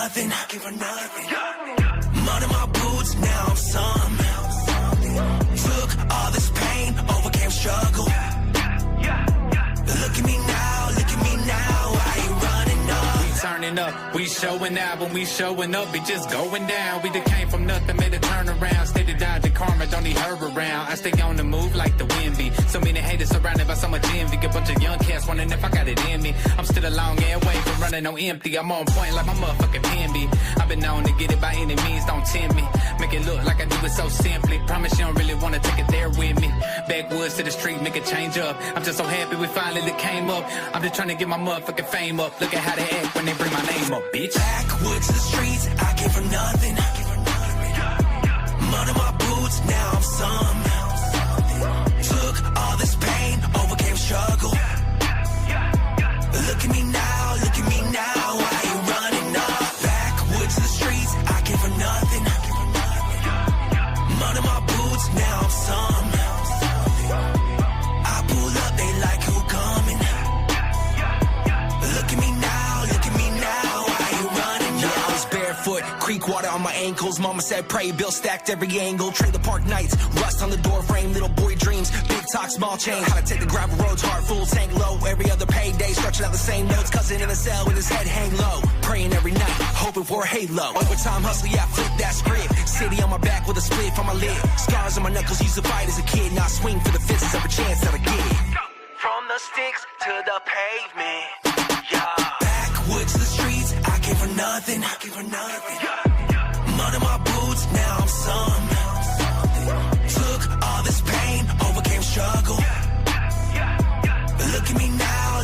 nothing. Mud in my boots, now I'm some. Took all this pain, overcame struggle. Look at me now, I ain't running up. We turning up, we showing out. When we showing up, it just going down. We done came from nothing, made a turn around. Steady dodging karma, don't need her around. I stay on the move like the wind be. So many haters surrounded by so much envy. A bunch of young cats wondering if I got it in me. I'm still a long air way from running on empty. I'm on point like my motherfucking pen be. I've been known to get it by any means, don't tempt me. Make it look like I do it so simply. Promise you don't really wanna take it there with me. Backwoods to the street, make it change up. I'm just so happy we finally came up. I'm just trying to get my motherfucking fame up. Look at how they act when they bring my name up, bitch. Backwoods to the streets, I came from nothing. Mud in my boots, now I'm some. Took all this pain, overcame struggle. Look at me now, I ain't running up. Backwoods to the streets, I came from nothing. Mud in my boots, now I'm some. I pull up, they like who coming. Look at me now, I ain't running up. I was barefoot, creek water on my ankles. Mama said pray, bill stacked every angle. Trailer park nights, rust on the door frame. Little boy dreams, big talk, small change. How to take the gravel roads, hard, full tank low. Every other payday, stretching out the same notes. Cousin in a cell with his head hang low. Praying every night, hoping for a halo. Overtime hustle, yeah, I flip that script. City on my back with a split on my lid. Scars on my knuckles, used to fight as a kid. Now I swing for the fences every chance that I get. From the sticks to the pavement, yeah. Backwoods to the streets, I came for nothing. Mud in my boots, now I'm some. Took all this pain, overcame struggle. Look at me now, I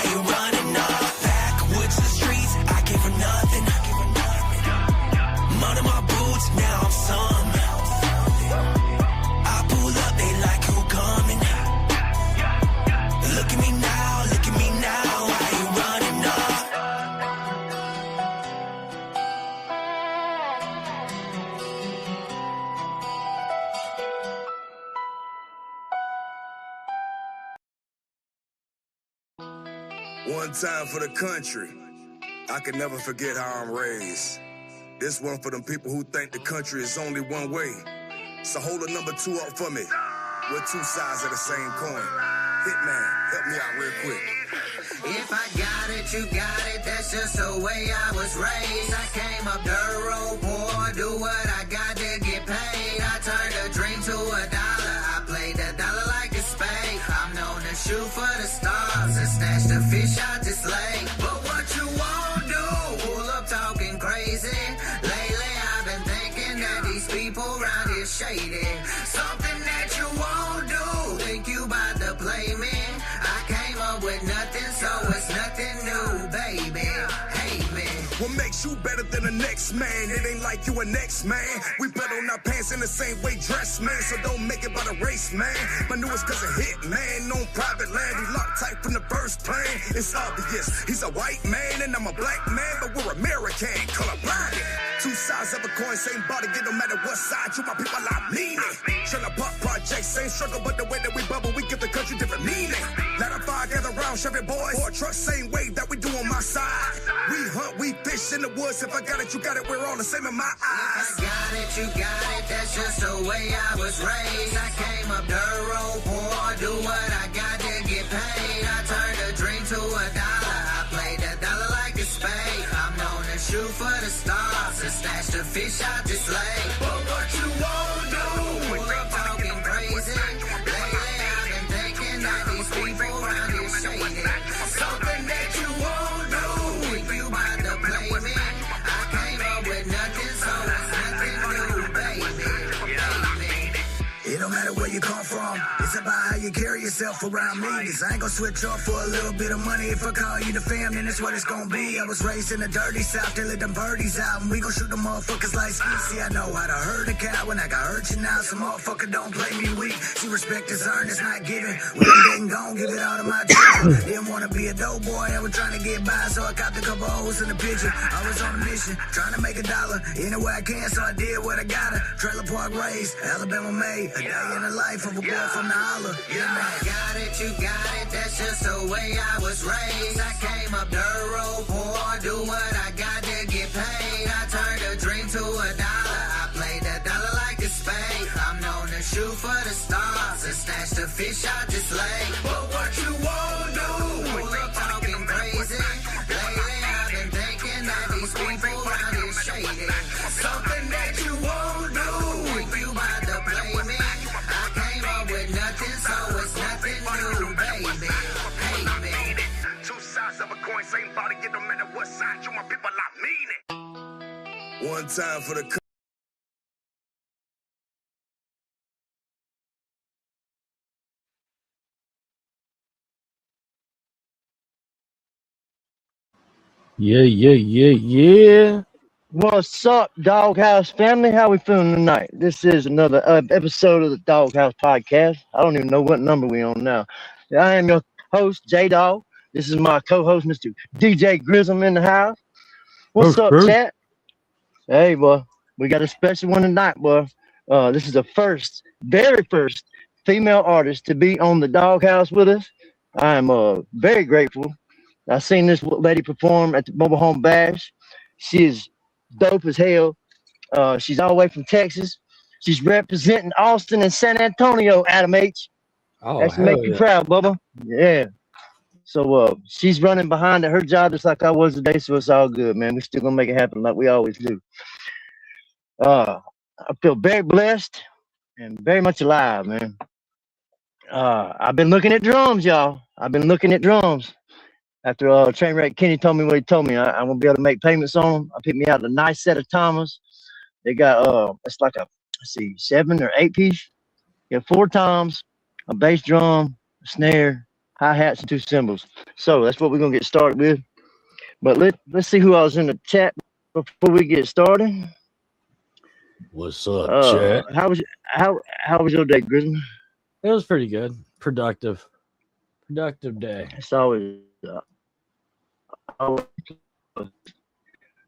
ain't running up. Backwoods to the streets, I came for nothing. Mud in my boots, now I'm some. I pull up, they like who coming. Look at me now, I ain't running up. One time for the country. I can never forget how I'm raised. This one for them people who think the country is only one way. So hold a number 2 up for me. We're two sides of the same coin. Hitman, help me out real quick. If I got it, you got it. That's just the way I was raised. I came up dirt road poor, do what I got to get paid. I turned a dream to $1. I played the dollar like a spade. I'm known to shoot for the stars and snatch the fish out this lake. But what you won't do, pull up talking crazy. Lately I've been thinking that these people around here shady. Something that you won't do, think you about to play me. I came up with nothing, so it's nothing new, baby. Hate me. What makes you better than the next man? It ain't like you a next man. We put on our pants in the same way dressed, man. So don't make it by the race, man. My newest cousin hit, man, on private land. He locked tight from the first plane. It's obvious, he's a white man and I'm a black man, but we're American, colorblind. Two sides of a coin, same body, get no matter what side. You my people, I mean it. Tryna pop projects, same struggle, but the way that we bubble, we give the country different meaning. Let a fire gather round, Chevy boys. Or a truck, same way that we do on my side. We hunt, we fish in the woods. If I got it, you got it. We're all the same in my eyes. If I got it, you got it. That's just the way I was raised. I came up dirt road poor, do what I got to get paid. I turned a dream to $1. I played the dollar like a spade. I'm known to shoot for the stars and snatch the fish out this lake. But what you won't do, pull up talking crazy. Lately I've been thinking that these people around here shady. Something that you won't do, if you about to play me. I came up with nothing, so it's nothing new, baby. It don't matter where you come from, it's about how you carry yourself around me. Cause I ain't gon' switch up for a little bit of money. If I call you the fam, then it's what it's gon' be. I was raised in the dirty south, they let them birdies out, and we gon' shoot them motherfuckers like ski. See, I know how to herd a cow when I got hurt you now. Some motherfucker don't play me weak. See, respect is earned, it's not given. When I'm dead and gone, give it all to my children. Didn't wanna be a dope boy, I was trying to get by, so I copped a couple hoes in the picture. I was on a mission, trying to make $1 any way I can, so I did what I gotta. Trailer park raised, Alabama made, a day in the life of a boy from the holler. Yeah, man. Got it, you got it. That's just the way I was raised. I came up dirt road poor, do what I got to for the stars and snatch the fish out this lake. But what you won't do, I'm talking crazy. Lately I've been thinking that these people around here shady. Something that you won't do, think you about to play me. I came up with nothing, so it's nothing new, baby. Hate me. Two sides of a coin, same body, get no matter what side. You my people, I mean it. One time for the. Yeah. What's up, Doghouse family? How we feeling tonight? This is another episode of the Doghouse podcast. I don't even know what number we on now. I am your host, J-DAWG. This is my co-host, Mr. DJ Grism in the house. What's up, chat? Hey, boy. We got a special one tonight, boy. This is the very first female artist to be on the Doghouse with us. I am very grateful. I seen this lady perform at the Mobile Home Bash. She is dope as hell. She's all the way from Texas. She's representing Austin and San Antonio, Adam H. Oh, That's to make you proud, Bubba. Yeah. So she's running behind at her job just like I was today, so it's all good, man. We're still gonna make it happen like we always do. I feel very blessed and very much alive, man. I've been looking at drums, y'all. I've been looking at drums. After Trainwreck Kenny told me what he told me, I'm gonna be able to make payments on them. I picked me out a nice set of toms. They got it's like a 7 or 8 piece. You got 4 toms, a bass drum, a snare, hi-hats, and 2 cymbals. So that's what we're gonna get started with. But let's see who else in the chat before we get started. What's up, chat? How was your day, Grism? It was pretty good. Productive day. It's always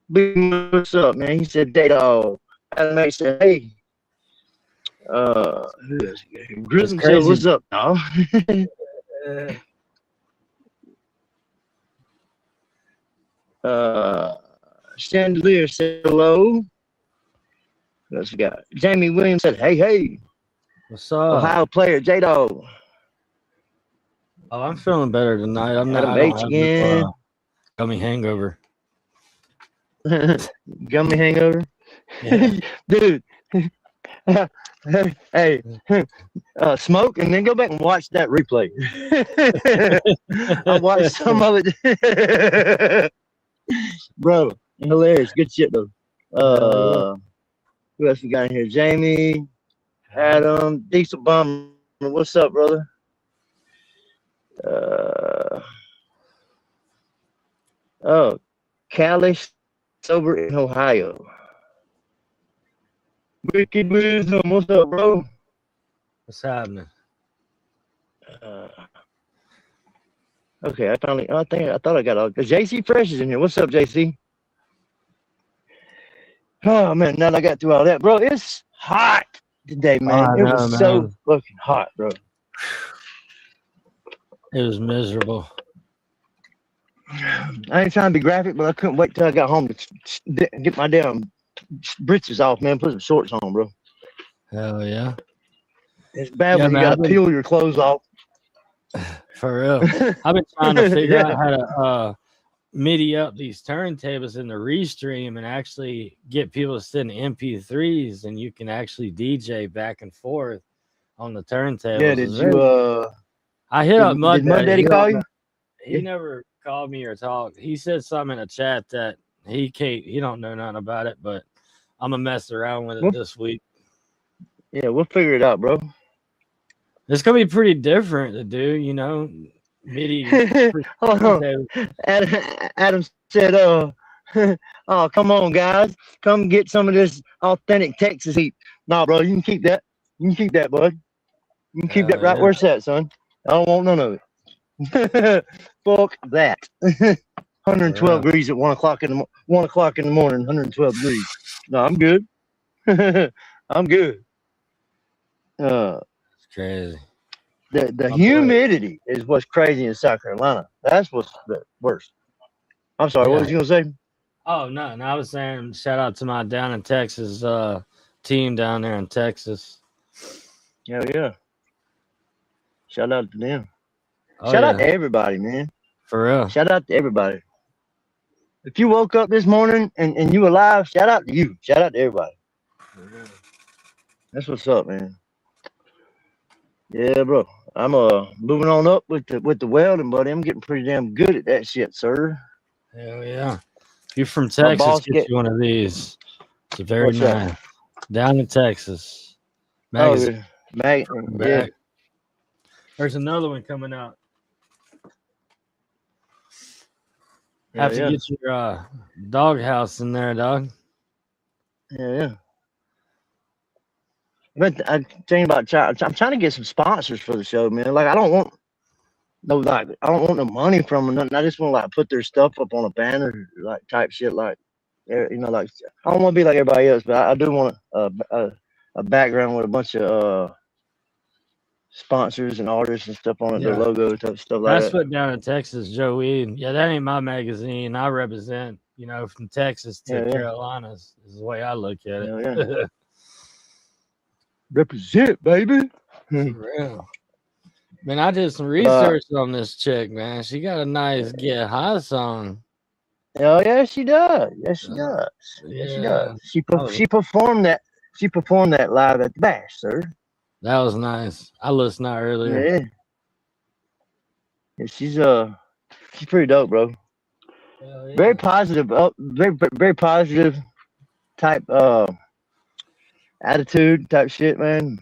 what's up, man? He said, J-DAWG. Adam said, hey. Grism said, what's up, dog? Chandelier said, hello. What else we got? Jamie Williams said, hey. What's up? Ohio player, J-DAWG. Oh, I'm feeling better tonight. I'm not again. Gummy hangover. Gummy hangover? Yeah. Dude. Hey, smoke and then go back and watch that replay. I watched some of it. Bro, hilarious. Good shit, though. Who else we got in here? Jamie, Adam, Diesel Bomber. What's up, brother? Cali sober in Ohio. Wicked Wisdom, what's up, bro? What's happening? Okay, I thought I got all. JC Fresh is in here. What's up, JC? Oh man, now that I got through all that, bro, it's hot today, man. It was so fucking hot, bro. It was miserable. I ain't trying to be graphic, but I couldn't wait till I got home to get my damn britches off, man. Put some shorts on, bro. Hell yeah. It's bad when you gotta peel your clothes off. For real. I've been trying to figure out how to MIDI up these turntables in the Restream and actually get people to send MP3s, and you can actually DJ back and forth on the turntables. Yeah, did you I hit up Mud Daddy call you? He never called me or talked. He said something in a chat that he don't know nothing about it, but I'm gonna mess around with it this week. Yeah, we'll figure it out, bro. It's gonna be pretty different to do, you know. MIDI. Adam said, oh, come on, guys. Come get some of this authentic Texas heat. Nah, bro, you can keep that. You can keep that, bud. You can keep that right where it's at, son. I don't want none of it. Fuck that. 112 degrees at 1 o'clock in the morning. 112 degrees. No, I'm good. I'm good. It's crazy. The humidity is what's crazy in South Carolina. That's what's the worst. I'm sorry. What was you gonna say? Oh no, I was saying shout out to my down in Texas team down there in Texas. Hell yeah. Shout out to them. Oh, Shout out yeah. to everybody, man. For real. Shout out to everybody. If you woke up this morning and you alive, shout out to you. Shout out to everybody. That's what's up, man. Yeah, bro. I'm moving on up with the welding, buddy. I'm getting pretty damn good at that shit, sir. Hell yeah. If you're from My Texas, boss get you one of these. It's very What's that? nice. Down in Texas. Oh, Magazine. yeah. Yeah. Back. There's another one coming out. Have to Yeah. get your doghouse in there, dog. Yeah. But I'm thinking about I'm trying to get some sponsors for the show, man. Like I don't want no money from them. Nothing. I just want to like put their stuff up on a banner, like type shit. Like like I don't want to be like everybody else, but I do want a background with a bunch of sponsors and artists and stuff on it, their logo type stuff like That's that. what down in Texas, Joey. Yeah, that ain't my magazine. I represent, from Texas to Carolinas is the way I look at it. Yeah. Represent, baby. For real. Man, I did some research on this chick, man. She got a nice Get High song. Oh yeah, she does. Yes, she does. Yes, she does. She performed that. She performed that live at the Bash, sir. That was nice. I listened to her earlier. Yeah, she's pretty dope, bro. Yeah. Very positive, very positive type attitude type shit, man.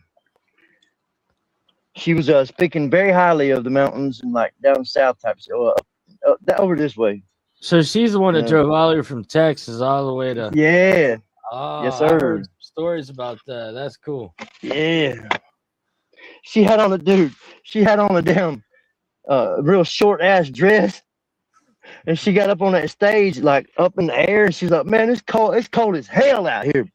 She was speaking very highly of the mountains and like down south type shit. Over this way. So she's the one that drove all the way from Texas all the way to. Yeah. Oh, yes, I sir. heard stories about that. That's cool. Yeah. She had on a damn real short ass dress. And she got up on that stage, like up in the air, and she's like, "Man, it's cold as hell out here."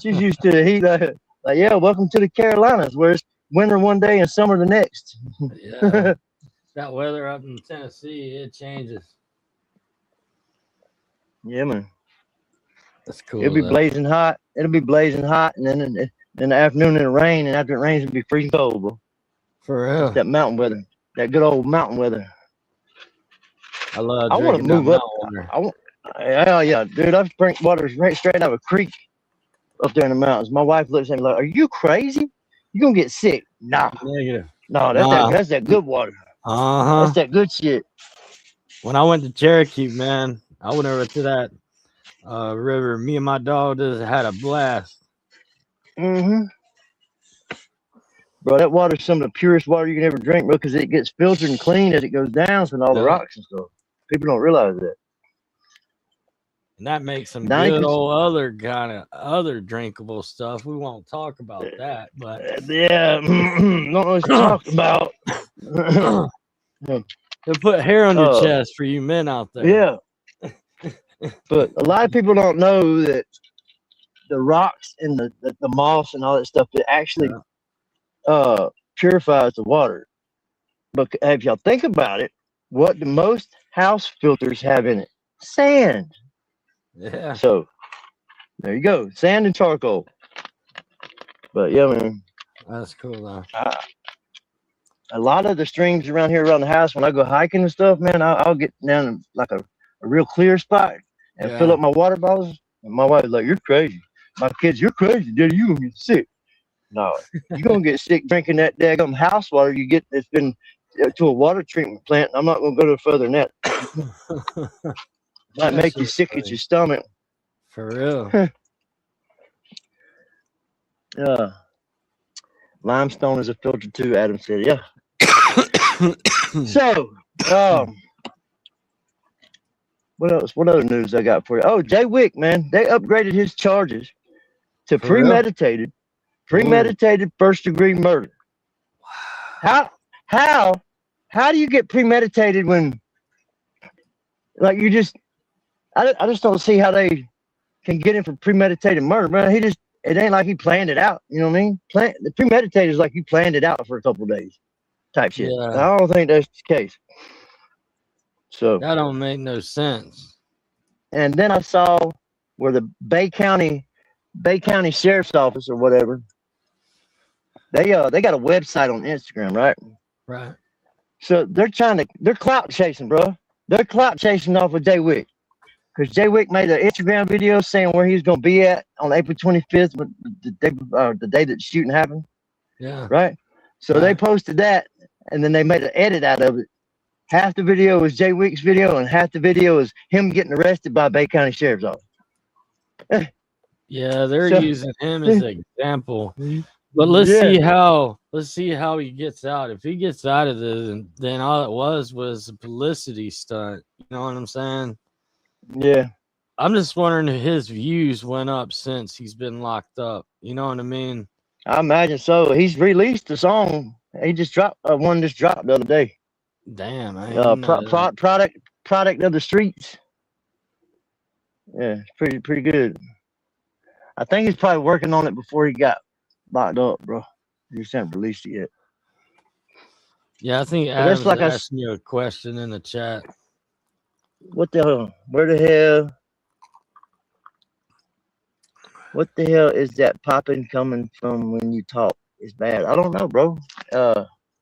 She's used to the heat. Like, yeah, welcome to the Carolinas, where it's winter one day and summer the next. Yeah, that weather up in Tennessee, it changes. Yeah, man. That's cool. It'll be blazing hot. It'll be blazing hot, and then in the afternoon it'll rain, and after it rains, it'll be freezing cold, bro. For real. That mountain weather, that good old mountain weather. I love. I want to move up. Yeah, dude. I drink water straight out of a creek up there in the mountains. My wife looks at me like, "Are you crazy? You gonna get sick?" Nah. Negative. No, that's that good water. That's that good shit. When I went to Cherokee, man, I went over to that river. Me and my dog just had a blast. Bro, that water's some of the purest water you can ever drink, bro, because it gets filtered and cleaned as it goes down from all the rocks and stuff. People don't realize that. And that makes some good old other drinkable stuff. We won't talk about that, but yeah, don't know what you're talking about. They'll put hair on your chest for you men out there. Yeah. But a lot of people don't know that the rocks and the moss and all that stuff, it actually purifies the water. But if y'all think about it, what do most house filters have in it? Sand. Yeah. So there you go, sand and charcoal. But yeah, man, that's cool though. A lot of the streams around here around the house, when I go hiking and stuff, man, I'll get down like a real clear spot and fill up my water bottles. And my wife's like, "You're crazy." My kids, "You're crazy, Daddy. You gonna get sick." No, you're gonna get sick drinking that daggum house water you get that's been to a water treatment plant. I'm not gonna go no further than that. Might make you sick at your stomach. For real. Yeah. Limestone is a filter too, Adam said. Yeah. So, what else? What other news I got for you? Oh, J-DAWG, man, they upgraded his charges to premeditated first-degree murder. Wow. How do you get premeditated when, like, you just? I just don't see how they can get him for premeditated murder, man. It ain't like he planned it out. You know what I mean? The premeditated is like you planned it out for a couple of days type shit. Yeah. I don't think that's the case. So that don't make no sense. And then I saw where the Bay County Sheriff's Office or whatever They got a website on Instagram, right? Right. So they're clout chasing, bro. They're clout chasing off of J-Wick. Because J-Wick made an Instagram video saying where he was going to be at on April 25th, the day that the shooting happened. Yeah. Right? So they posted that, and then they made an edit out of it. Half the video was J-Wick's video, and half the video is him getting arrested by Bay County Sheriff's Office. Yeah, they're using him as an example. But let's see how he gets out. If he gets out of this, then all it was a publicity stunt. You know what I'm saying? Yeah. I'm just wondering if his views went up since he's been locked up. You know what I mean? I imagine so. He's released a song. He just dropped one the other day. Damn, man. Product of the streets. Yeah, it's pretty good. I think he's probably working on it before he got locked up, bro. He just haven't released it yet. Yeah, I think Adam's like asking you a question in the chat. What the hell? Where the hell? What the hell is that popping coming from when you talk? It's bad. I don't know, bro.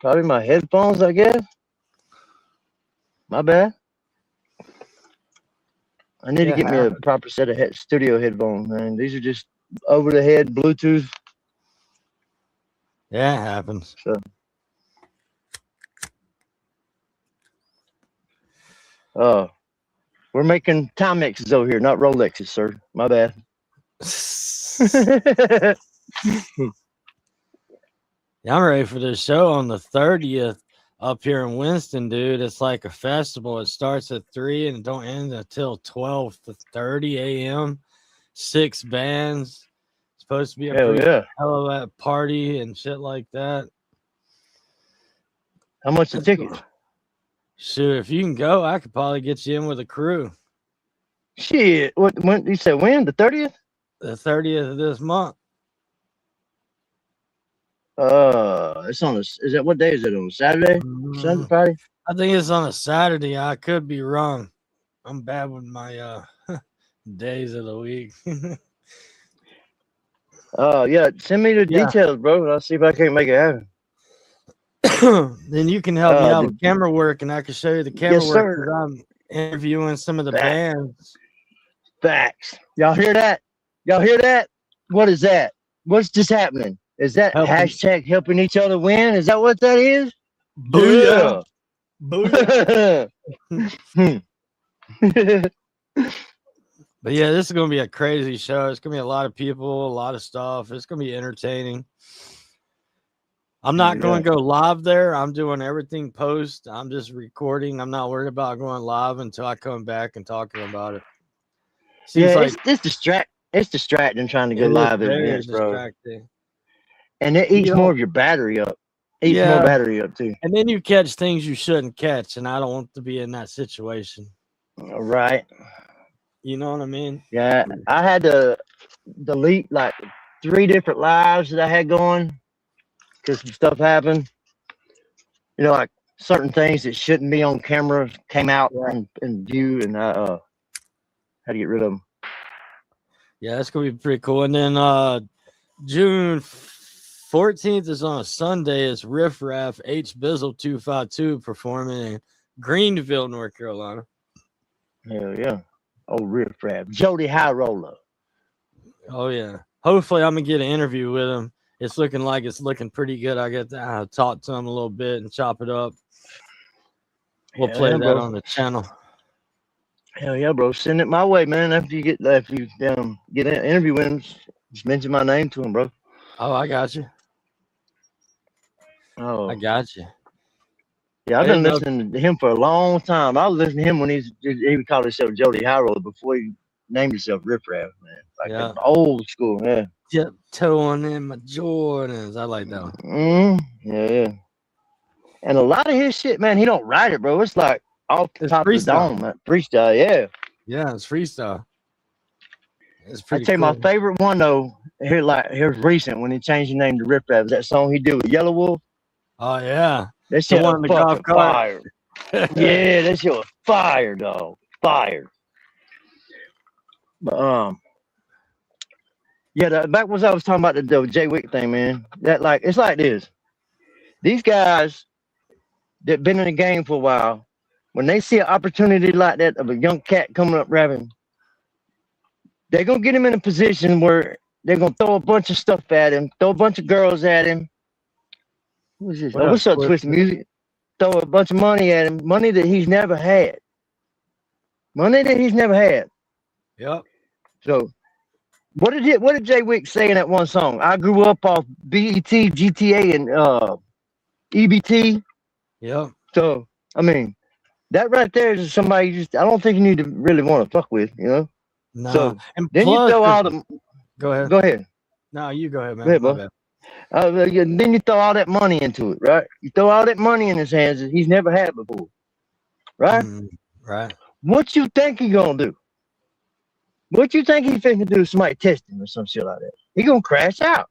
Probably my headphones, I guess. My bad. I need to get me a proper set of studio headphones, man. These are just over the head Bluetooth. Yeah, it happens. So, we're making Timexes over here, not Rolexes, sir. My bad. Yeah, I'm ready for this show on the 30th up here in Winston, dude. It's like a festival. It starts at 3 and it don't end until 12:30 a.m. 6 bands. It's supposed to be a hell of a party and shit like that. How much the tickets? Shoot, if you can go, I could probably get you in with a crew. Shit. When you said when? The 30th? The 30th of this month. It's on is that what day is it on? Saturday? Saturday, Friday? I think it's on a Saturday. I could be wrong. I'm bad with my days of the week. Yeah. Send me the details, bro. I'll see if I can make it happen. Then you can help me out with camera work, and I can show you the camera work because I'm interviewing some of the bands. Facts. Y'all hear that? Y'all hear that? What is that? What's just happening? Is that hashtag helping each other win? Is that what that is? Booyah. Booyah. But yeah, this is going to be a crazy show. It's going to be a lot of people, a lot of stuff. It's going to be entertaining. I'm not going to go live there. I'm doing everything post. I'm just recording. I'm not worried about going live until I come back and talking about it. Seems like it's distracting trying to go live at events, bro. And it eats more of your battery up. Eats more battery up too. And then you catch things you shouldn't catch, and I don't want to be in that situation. Right. You know what I mean? Yeah. I had to delete like 3 different lives that I had going because some stuff happened. You know, like certain things that shouldn't be on camera came out in view, and I had to get rid of them. Yeah, that's gonna be pretty cool. And then June 14th is on a Sunday. It's Riff Raff H Bizzle 252 performing in Greenville, North Carolina. Hell yeah. Oh, Riff Raff. Jody High Roller. Oh yeah. Hopefully I'm gonna get an interview with him. It's looking pretty good. I get to talk to him a little bit and chop it up. We'll play that on the channel. Hell yeah, bro. Send it my way, man. After you get an interview with him, just mention my name to him, bro. Oh, I got you. Oh, I got you. Yeah, I've been listening to him for a long time. I was listening to him when he called himself Jody High Roller before he named himself Riff Raff, man. Like old school, yeah. Tiptoeing in my Jordans. I like that one. Yeah. And a lot of his shit, man, he don't write it, bro. It's like off the top of the dome, man. Freestyle, yeah. Yeah, it's freestyle. It's I pretty tell you, cool. my favorite one though, here's recent when he changed the name to Riff Raff. That song he did with Yellow Wolf. Oh yeah, that shit was the golf fire. Yeah, that shit was fire, dog. Fire. But Yeah, back was I was talking about the J-Wick thing, man. That like it's like this. These guys that been in the game for a while, when they see an opportunity like that of a young cat coming up rapping, they're gonna get him in a position where they're gonna throw a bunch of stuff at him, throw a bunch of girls at him. Who's this? What Oh, up, what's up, Twisted? Twisted Music? Throw a bunch of money at him, money that he's never had. Money that he's never had. Yep. So what did Jay Wick say in that one song? I grew up off BET, GTA, and EBT. Yep. So I mean, that right there is somebody I don't think you need to really want to fuck with, you know. No. So and then you plus, throw all the. go ahead. Go ahead. No, you go ahead, man. Go ahead, My bro. bad. Then you throw all that money into it, right? You throw all that money in his hands that he's never had before, right? Right. What you think he gonna do? What you think he finna do? Somebody test him or some shit like that? He gonna crash out,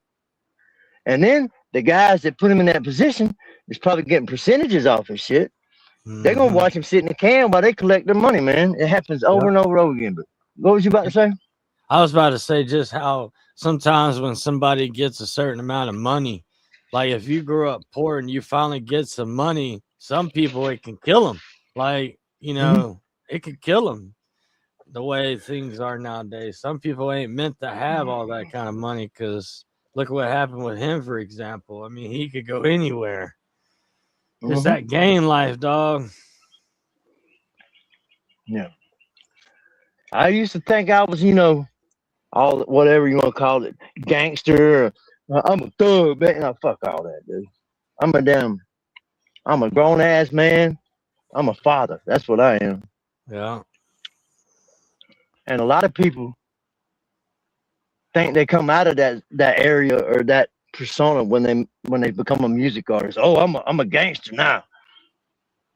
and then the guys that put him in that position is probably getting percentages off his shit. They're gonna watch him sit in the can while they collect their money, man. It happens over and over and over again. But what was you about to say? I was about to say just how sometimes when somebody gets a certain amount of money, like if you grew up poor and you finally get some money, some people it can kill them. Like, you know, it could kill them the way things are nowadays. Some people ain't meant to have all that kind of money because look what happened with him, for example. I mean, he could go anywhere. It's that gang life, dog. Yeah. I used to think I was, you know, all whatever you want to call it, gangster. I'm a thug, man. No, fuck all that, dude. I'm a grown ass man. I'm a father. That's what I am. Yeah. And a lot of people think they come out of that area or that persona when they become a music artist. Oh, I'm a gangster now,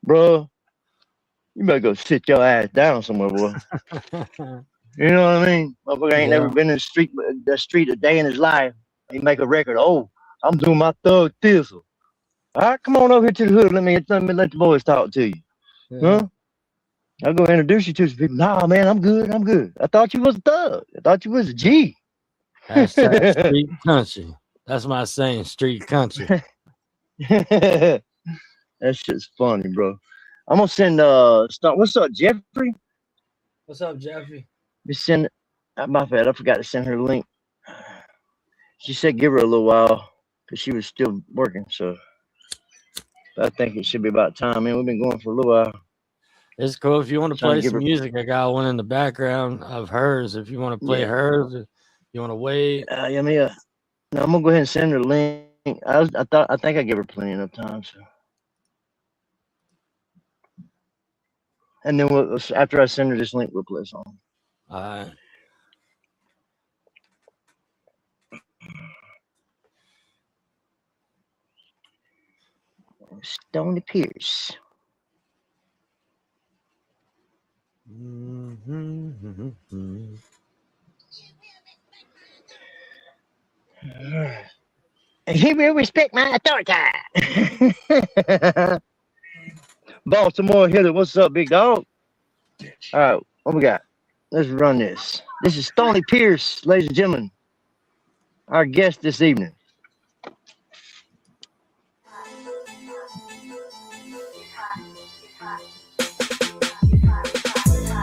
bro. You better go sit your ass down somewhere, boy. You know what I mean? Motherfucker ain't never been in the street a day in his life. He make a record. Oh, I'm doing my thug thistle. All right, come on over here to the hood. Let me let the boys talk to you. Yeah. Huh? I'll go introduce you to some people. Nah, man, I'm good. I thought you was a thug. I thought you was a G. Hashtag street country. That's my saying, street country. That shit's funny, bro. I'm gonna send what's up, Jeffrey? What's up, Jeffrey? Just send my bad, I forgot to send her a link. She said give her a little while because she was still working, so I think it should be about time, man. We've been going for a little while. It's cool. If you want to Trying to play give some her- music, I got one in the background of hers. If you want to play Yeah. hers, if you want to wait. Yeah, no, I'm gonna go ahead and send her a link. I think I gave her plenty enough time, so. And then after I send her this link, we'll play a song. All right. Stoney Pearce. He will respect my authority. Baltimore hitter, what's up, big dog? All right, what we got? Let's run this. This is Stoney Pearce, ladies and gentlemen, our guest this evening.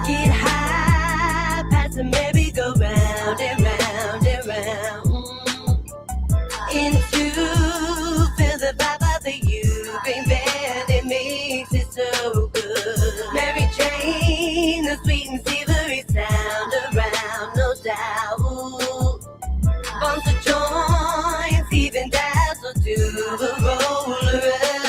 Get high, pass the merry-go-round and round and round. Into feel the vibe of the Ukraine band, it makes it so good. Mary Jane, the sweet and savory sound around, no doubt. Bumps of joints, even dazzle to a roller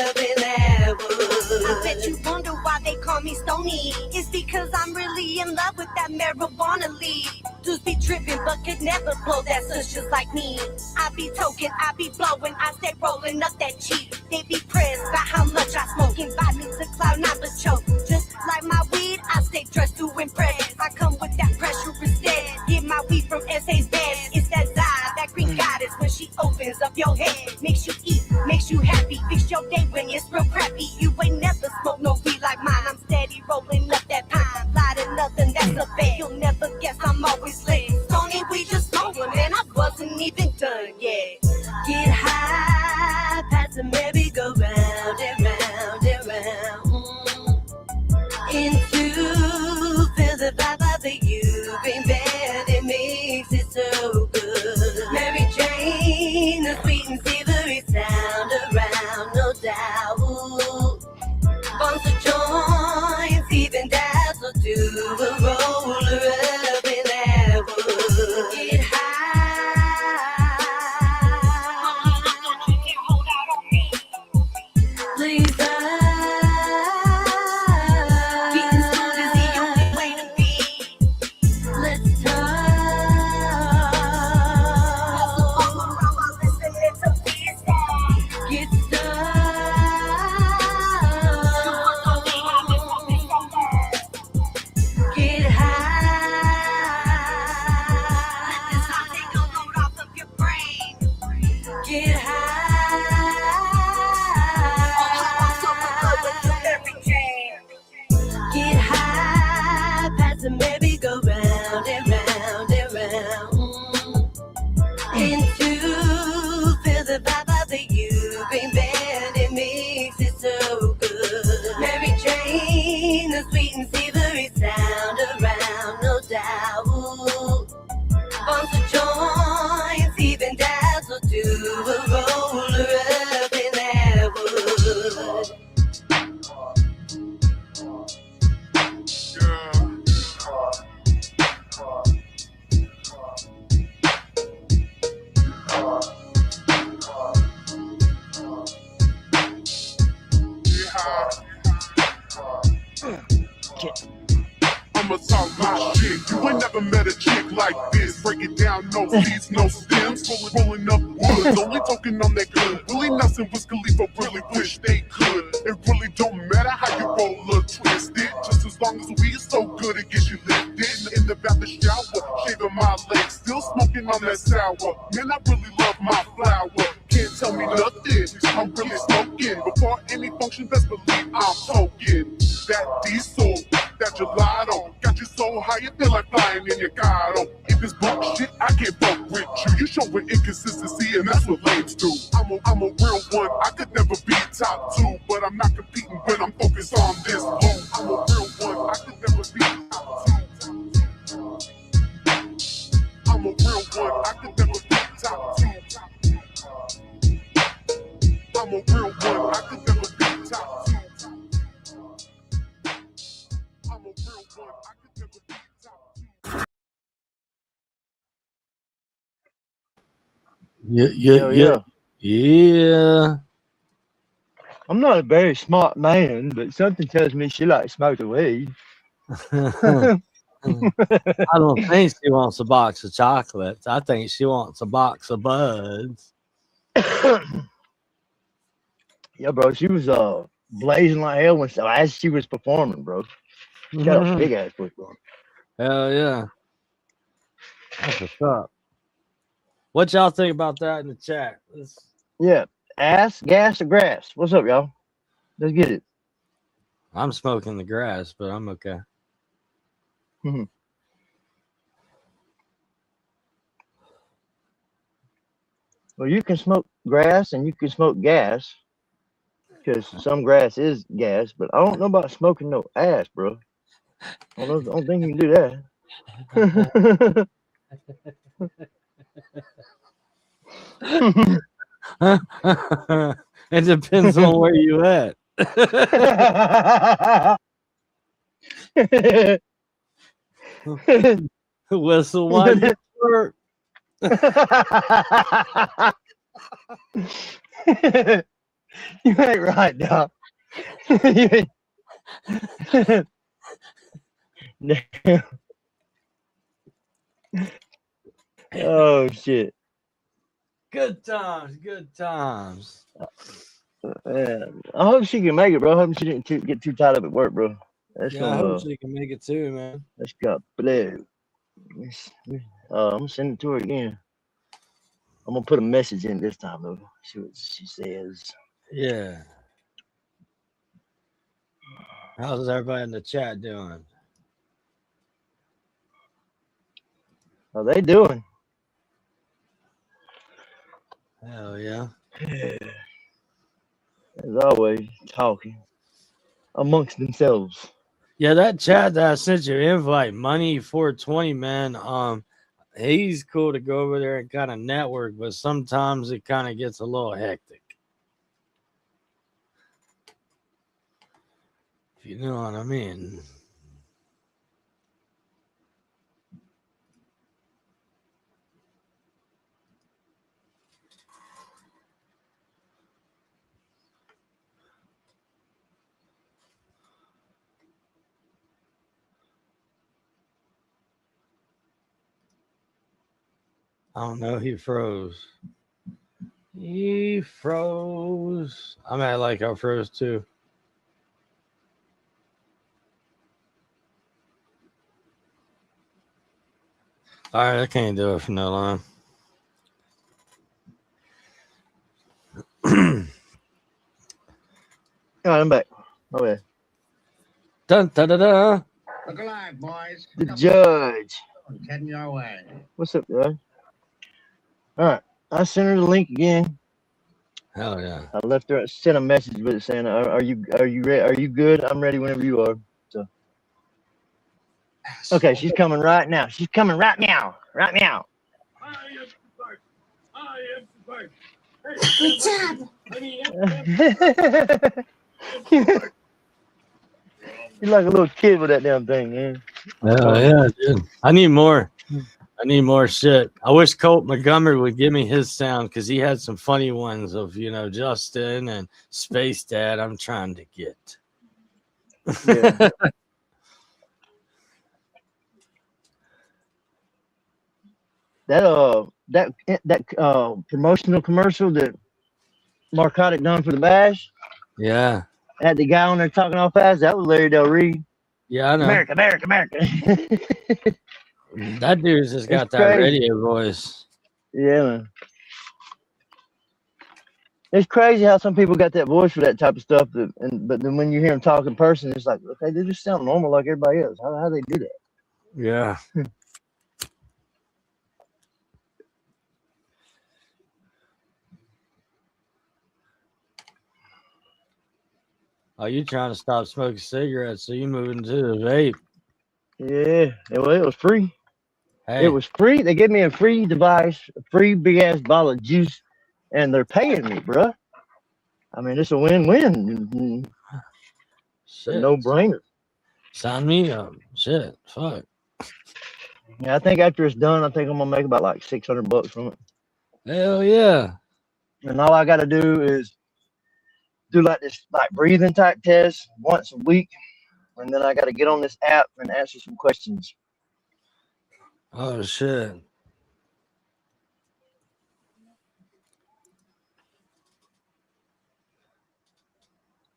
up in that wood. I bet you wonder why they call me Stoney. It's because I'm really in love with that marijuana leaf. Dudes be tripping but could never blow that such just like me. I be toking, I be blowing, I stay rolling up that cheap. They be pressed by how much I smoke. Invite me to cloud, not the choke. Just like my weed, I stay dressed to impress. I come with that pressure instead. Get my weed from S.A.'s bed. It's that vibe, that green goddess when she opens up your head. Makes you eat, makes you happy. Fix your day when it's real crappy. You ain't never smoked no weed like mine. I'm steady rolling up that pine. Fly to nothing, that's a bet. You'll never guess I'm always lit. Stoney, we just smoking, man. I buzz so good. Mary Jane, the sweet and savory sound around, no doubt. Bumps of joints, even dazzle to a roller up in that wood. Get high, please being smooth is the only way to be. Let's talk. Get stuck. Get high. Let this song take a load off of your brain. Get high. Get high, pass the merry-go-round and round and round. And to feel the vibe of the Ukraine band, it makes it so good. Mary Jane, the sweet and savory sound around, no doubt. Bumps of joints, even dazzle to a roller up in that wood. I'ma talk my shit. You ain't never met a chick like this. Break it down, no seeds, no stems. Rolling up woods, only talking on that good. Willie Nelson, Wiz Khalifa really wish they could. It really don't matter how you roll or twist it. Just as long as we is so good, it gets you lifted. In the bath, the shower, shaving my legs, still smoking on that sour. Man, I really love my flower. Can't tell me nothing, I'm really smoking. Before any function, best believe I'm token. That diesel, that gelato, got you so high you feel like flying in your Gato. If it's bullshit, I can't fuck with you. You showing inconsistency, and that's what lames do. I'm a real one, I could never be top two, but I'm not competing when I'm focused on this blue. I'm a real one, I could never be top two. I'm a real one, I could never be top two. I'm a real one, I could never be top two. I'm a real one, I could never be top two. Yeah. I'm not a very smart man, but something tells me she likes smoking weed. I don't think she wants a box of chocolates. I think she wants a box of buds. Yeah, bro, she was blazing like hell as she was performing, bro. She got a big ass foot on. Hell yeah. That's what's up. What y'all think about that in the chat? Yeah, ass, gas, or grass? What's up, y'all? Let's get it. I'm smoking the grass, but I'm okay. Well, you can smoke grass and you can smoke gas, because some grass is gas. But I don't know about smoking no ass, bro. I don't think you can do that. It depends on where you at. Whistle while you work. You ain't right, dog. Oh shit. Good times. Man, I hope she can make it, bro. I hope she didn't get too tied up at work, bro. That's I gonna, hope she can make it too, man. That's got blue. I'm gonna send it to her again. I'm gonna put a message in this time, though. See what she says. Yeah. How's everybody in the chat doing? How they doing? Hell yeah. As always, talking amongst themselves. Yeah, that chat that I sent you invite, Money 420, man. he's cool to go over there and kind of network, but sometimes it kind of gets a little hectic. If you know what I mean. I don't know. He froze. He froze. I mean, like I froze too. All right, I can't do it for no long. All right, I'm back. Okay. Dun, da, da, da. Look alive, boys. The judge. It's heading your way. What's up, Judge? All right. I sent her the link again. Hell yeah. I left her, sent a message with it saying, "Are you ready? Are you good? I'm ready whenever you are." So, okay, she's coming right now. She's coming right now. Right now. Good job. You're like a little kid with that damn thing, man. Hell yeah, dude. I need more. I need more shit. I wish Colt Montgomery would give me his sound because he had some funny ones of, you know, Justin and Space Dad. I'm trying to get. Yeah. that promotional commercial that Marcotic done for the Bash Yeah. had the guy on there talking all fast. That was Larry Del Reed. Yeah, I know. America, America, America. That dude's just got that crazy. radio voice. Yeah, man. It's crazy how some people got that voice for that type of stuff, but then when you hear them talk in person, it's like, okay, they just sound normal like everybody else. How they do that? Yeah. Oh, you trying to stop smoking cigarettes, so you moving to the vape. Yeah, well, it was free. Hey, It was free. They gave me a free device, a free big ass bottle of juice, and they're paying me, bruh. I mean, it's a win-win. shit. No brainer. Sign me up. Shit. Fuck. Yeah, I think after it's done, I think I'm gonna make about like $600 from it. Hell yeah. And all I gotta do is do like this like breathing type test once a week, and then I gotta get on this app and answer some questions. Oh shit.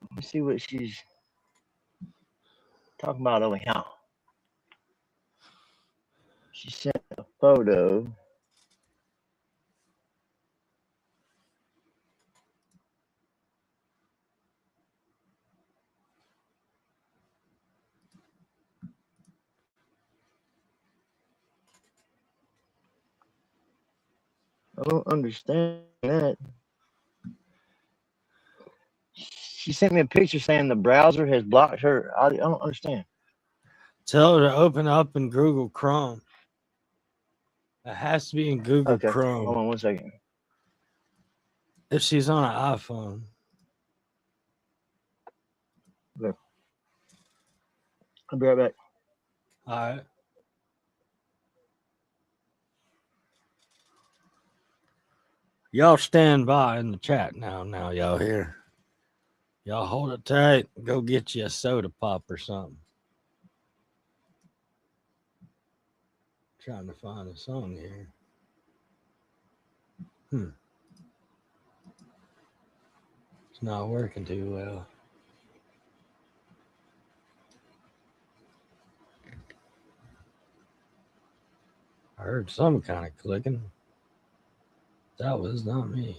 Let me see what she's talking about over here. She sent a photo. I don't understand that. She sent me a picture saying the browser has blocked her. I don't understand. Tell her to open up in Google Chrome. It has to be in Google Okay, Chrome. hold on 1 second. If she's on an iPhone. Okay. I'll be right back. All right. Y'all stand by in the chat now. Now y'all here. Y'all hold it tight. Go get you a soda pop or something. Trying to find a song here. It's not working too well. I heard some kind of clicking. That was not me.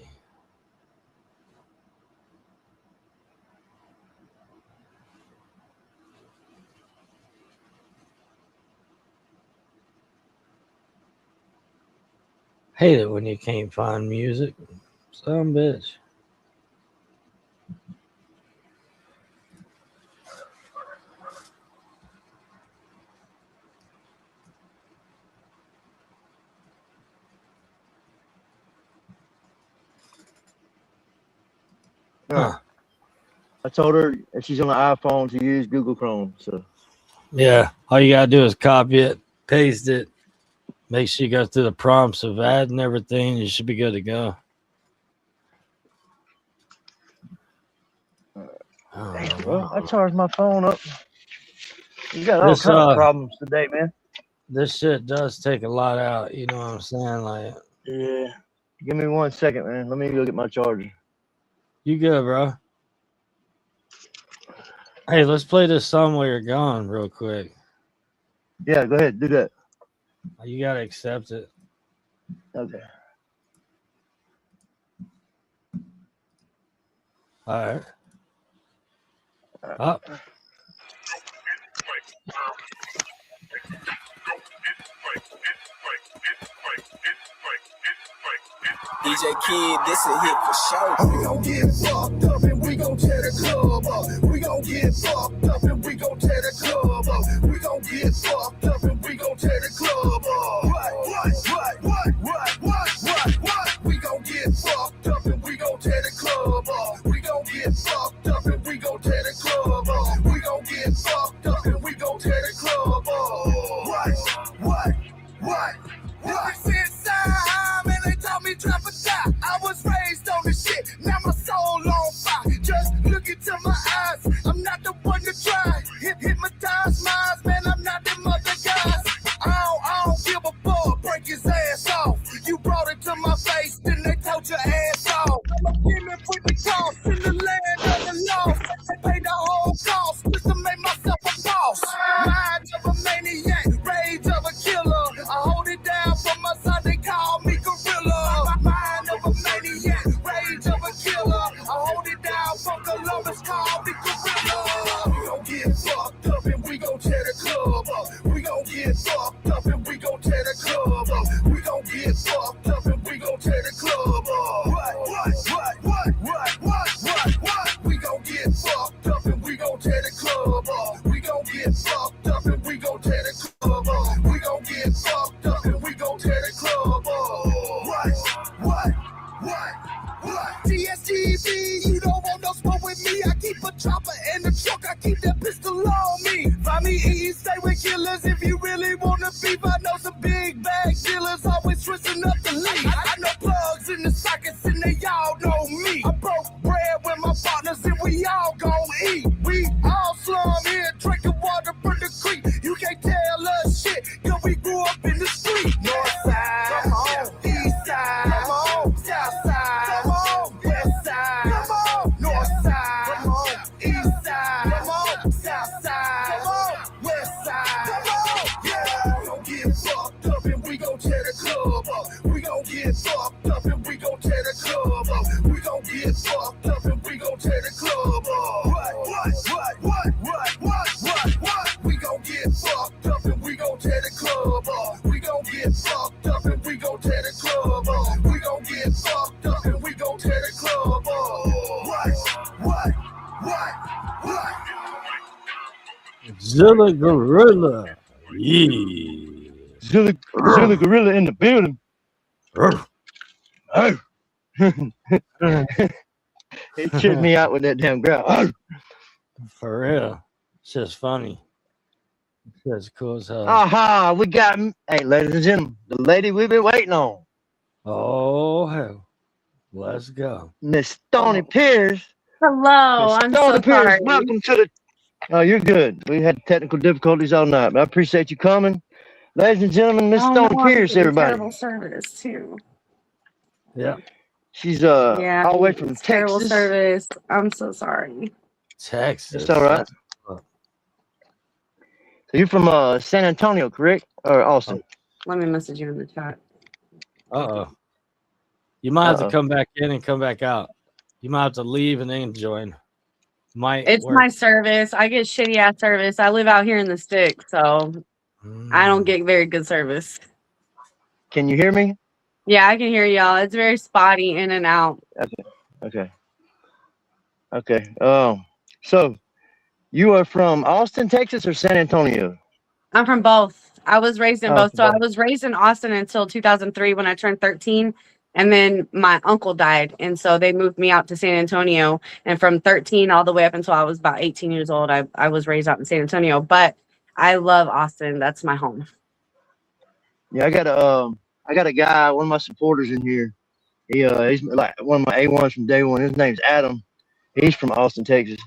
Hate it when you can't find music. Some bitch. Huh. I told her if she's on an iPhone to use Google Chrome. So Yeah. All you gotta do is copy it, paste it, make sure you go through the prompts of ad and everything. You should be good to go. Damn, bro, I charged my phone up. You got all This, kinds of problems today, man. This shit does take a lot out. You know what I'm saying? Like, Yeah. Give me 1 second, man. Let me go get my charger. you good, bro? Hey, let's play this song while you're gone, real quick. Yeah, go ahead. Do that. You gotta accept it. Okay. All right. Up. DJ Kid, this a hit for sure. We gon' get fucked up and we gon' tear the club up. We gon' get fucked up and we gon' tear the club up. We gon' get fucked up and we gon' tear the club up. What? We gon' get fucked up and we gon' tear the club up. We gon' get fucked up and we gon' tear the club up. We gon' get fucked up and we gon' tear the club up. What? Inside, man, they told me drop or die. I was raised on this shit, now my soul on fire. Just look into my eyes, I'm not the one to try. Hypnotize minds, man, I'm not them other guys. I don't give a fuck, break his ass off. You brought it to my face, then they told your ass off. I'm a demon with the cross in the land of the lost. They paid the whole cost just to make myself a boss. Mind of a maniac, rage of a killer. I hold it down for my son, they call me gorilla. Mind of a maniac, rage of a killer. I hold it down for Columbus, call me gorilla. We gon' get fucked up and we gon' tear the club up. We gon' get fucked up and we gon' tear the club up. We gon' get fucked up and we gon' tear the club up. What? We gon' get fucked up and we gon' tear the club up. We gon' get fucked up and we gon' tear the club up. We gon' get fucked up and we gon' tear the club up. What? TSTV, you don't want no smoke with me. I keep a chopper in the truck, I keep that pistol on me. Find me eating, stay with killers. If you really wanna beef, I know some big bag dealers always twisting up the lead. I know plugs in the sockets and they all know me. I broke bread with my partners and we all gon' eat. We all slum here, drinking water from the creek. You can't tell us shit, cause we grew up in the street. North side, come on. East side, come on. South side, come on. West side, come on. North side, come on. East side, come on. South side, come on. West side, come on. Yeah, we gon' get fucked up and we gon' tear the club up. We gon' get fucked up and we gon' tear the club up. We gon' get fucked up and we gon' tear the club up. What? We gon' get fucked up and we gon' tear the club up. We gon' get fucked up and we gon' tear the club up. We gon' get fucked up and we gon' tear the club up. What? Zilla Gorilla. Yeah. Zilla Gorilla in the building. It tripped me out with that damn growl. For real. It's just funny. It's just cool as hell. Aha, we got, hey, ladies and gentlemen, the lady we've been waiting on. Oh, hell. Let's go. Miss Stoney Pearce. Hello, I'm so sorry. Welcome to the. Oh, you're good. We had technical difficulties all night, but I appreciate you coming. Ladies and gentlemen, Miss Stoney Pearce, everybody. Terrible service too. Yeah. She's all the way from Texas. Terrible service. I'm so sorry. Texas. It's all right. So you're from San Antonio, correct? Or Austin? Let me message you in the chat. Uh-oh. You might have to come back in and come back out. You might have to leave and then join. It's my service. I get shitty ass service. I live out here in the sticks, so I don't get very good service. Can you hear me? Yeah, I can hear y'all. It's very spotty in and out. Okay. So you are from Austin, Texas, or San Antonio? I'm from both. I was raised in both. So I was raised in Austin until 2003 when I turned 13. And then my uncle died. And so they moved me out to San Antonio. And from 13 all the way up until I was about 18 years old, I was raised out in San Antonio. But I love Austin. That's my home. Yeah, I got a guy, one of my supporters in here. He's like one of my A1s from day one. His name's Adam. He's from Austin, Texas.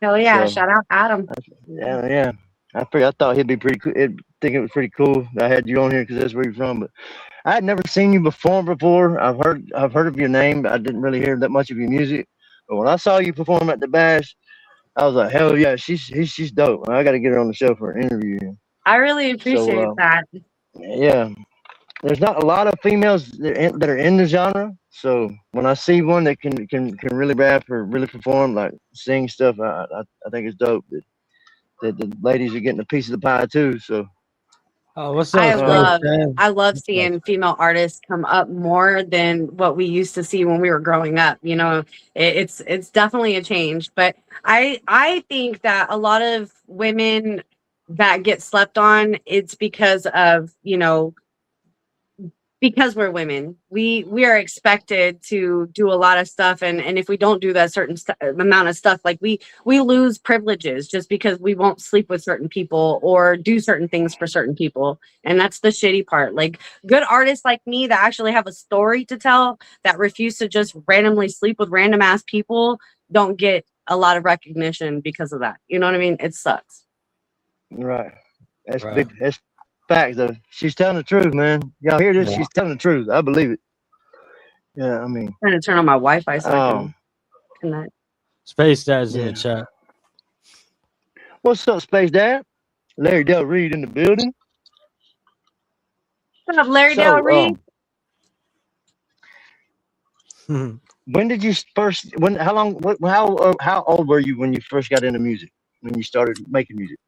Hell yeah! So, shout out Adam. Yeah. I thought he'd be pretty cool. I think it was pretty cool. I had you on here because that's where you're from. But I had never seen you perform before. I've heard of your name, but I didn't really hear that much of your music. But when I saw you perform at the Bash, I was like, hell yeah, she's dope. I got to get her on the show for an interview. I really appreciate that. Yeah, there's not a lot of females that are in the genre. So when I see one that can really rap or really perform, like sing stuff, I think it's dope that the ladies are getting a piece of the pie too. So. Oh, what's up? I love seeing female artists come up more than what we used to see when we were growing up. You know, it's definitely a change. But I think that a lot of women that get slept on, it's because of, you know, because we're women, we are expected to do a lot of stuff, and if we don't do that certain amount of stuff, like we lose privileges just because we won't sleep with certain people or do certain things for certain people. And that's the shitty part. Like good artists like me that actually have a story to tell, that refuse to just randomly sleep with random ass people, don't get a lot of recognition because of that. You know what I mean? It sucks. Right. That's big. That's facts though. She's telling the truth, man. Y'all hear this? Yeah. She's telling the truth. I believe it. Yeah, I mean, I'm trying to turn on my Wi-Fi so I can connect. Space Dad's in the chat. What's up, Space Dad? Larry Del Reed in the building. What's up, Larry Del Reed? When did you first? How old were you when you first got into music? When you started making music?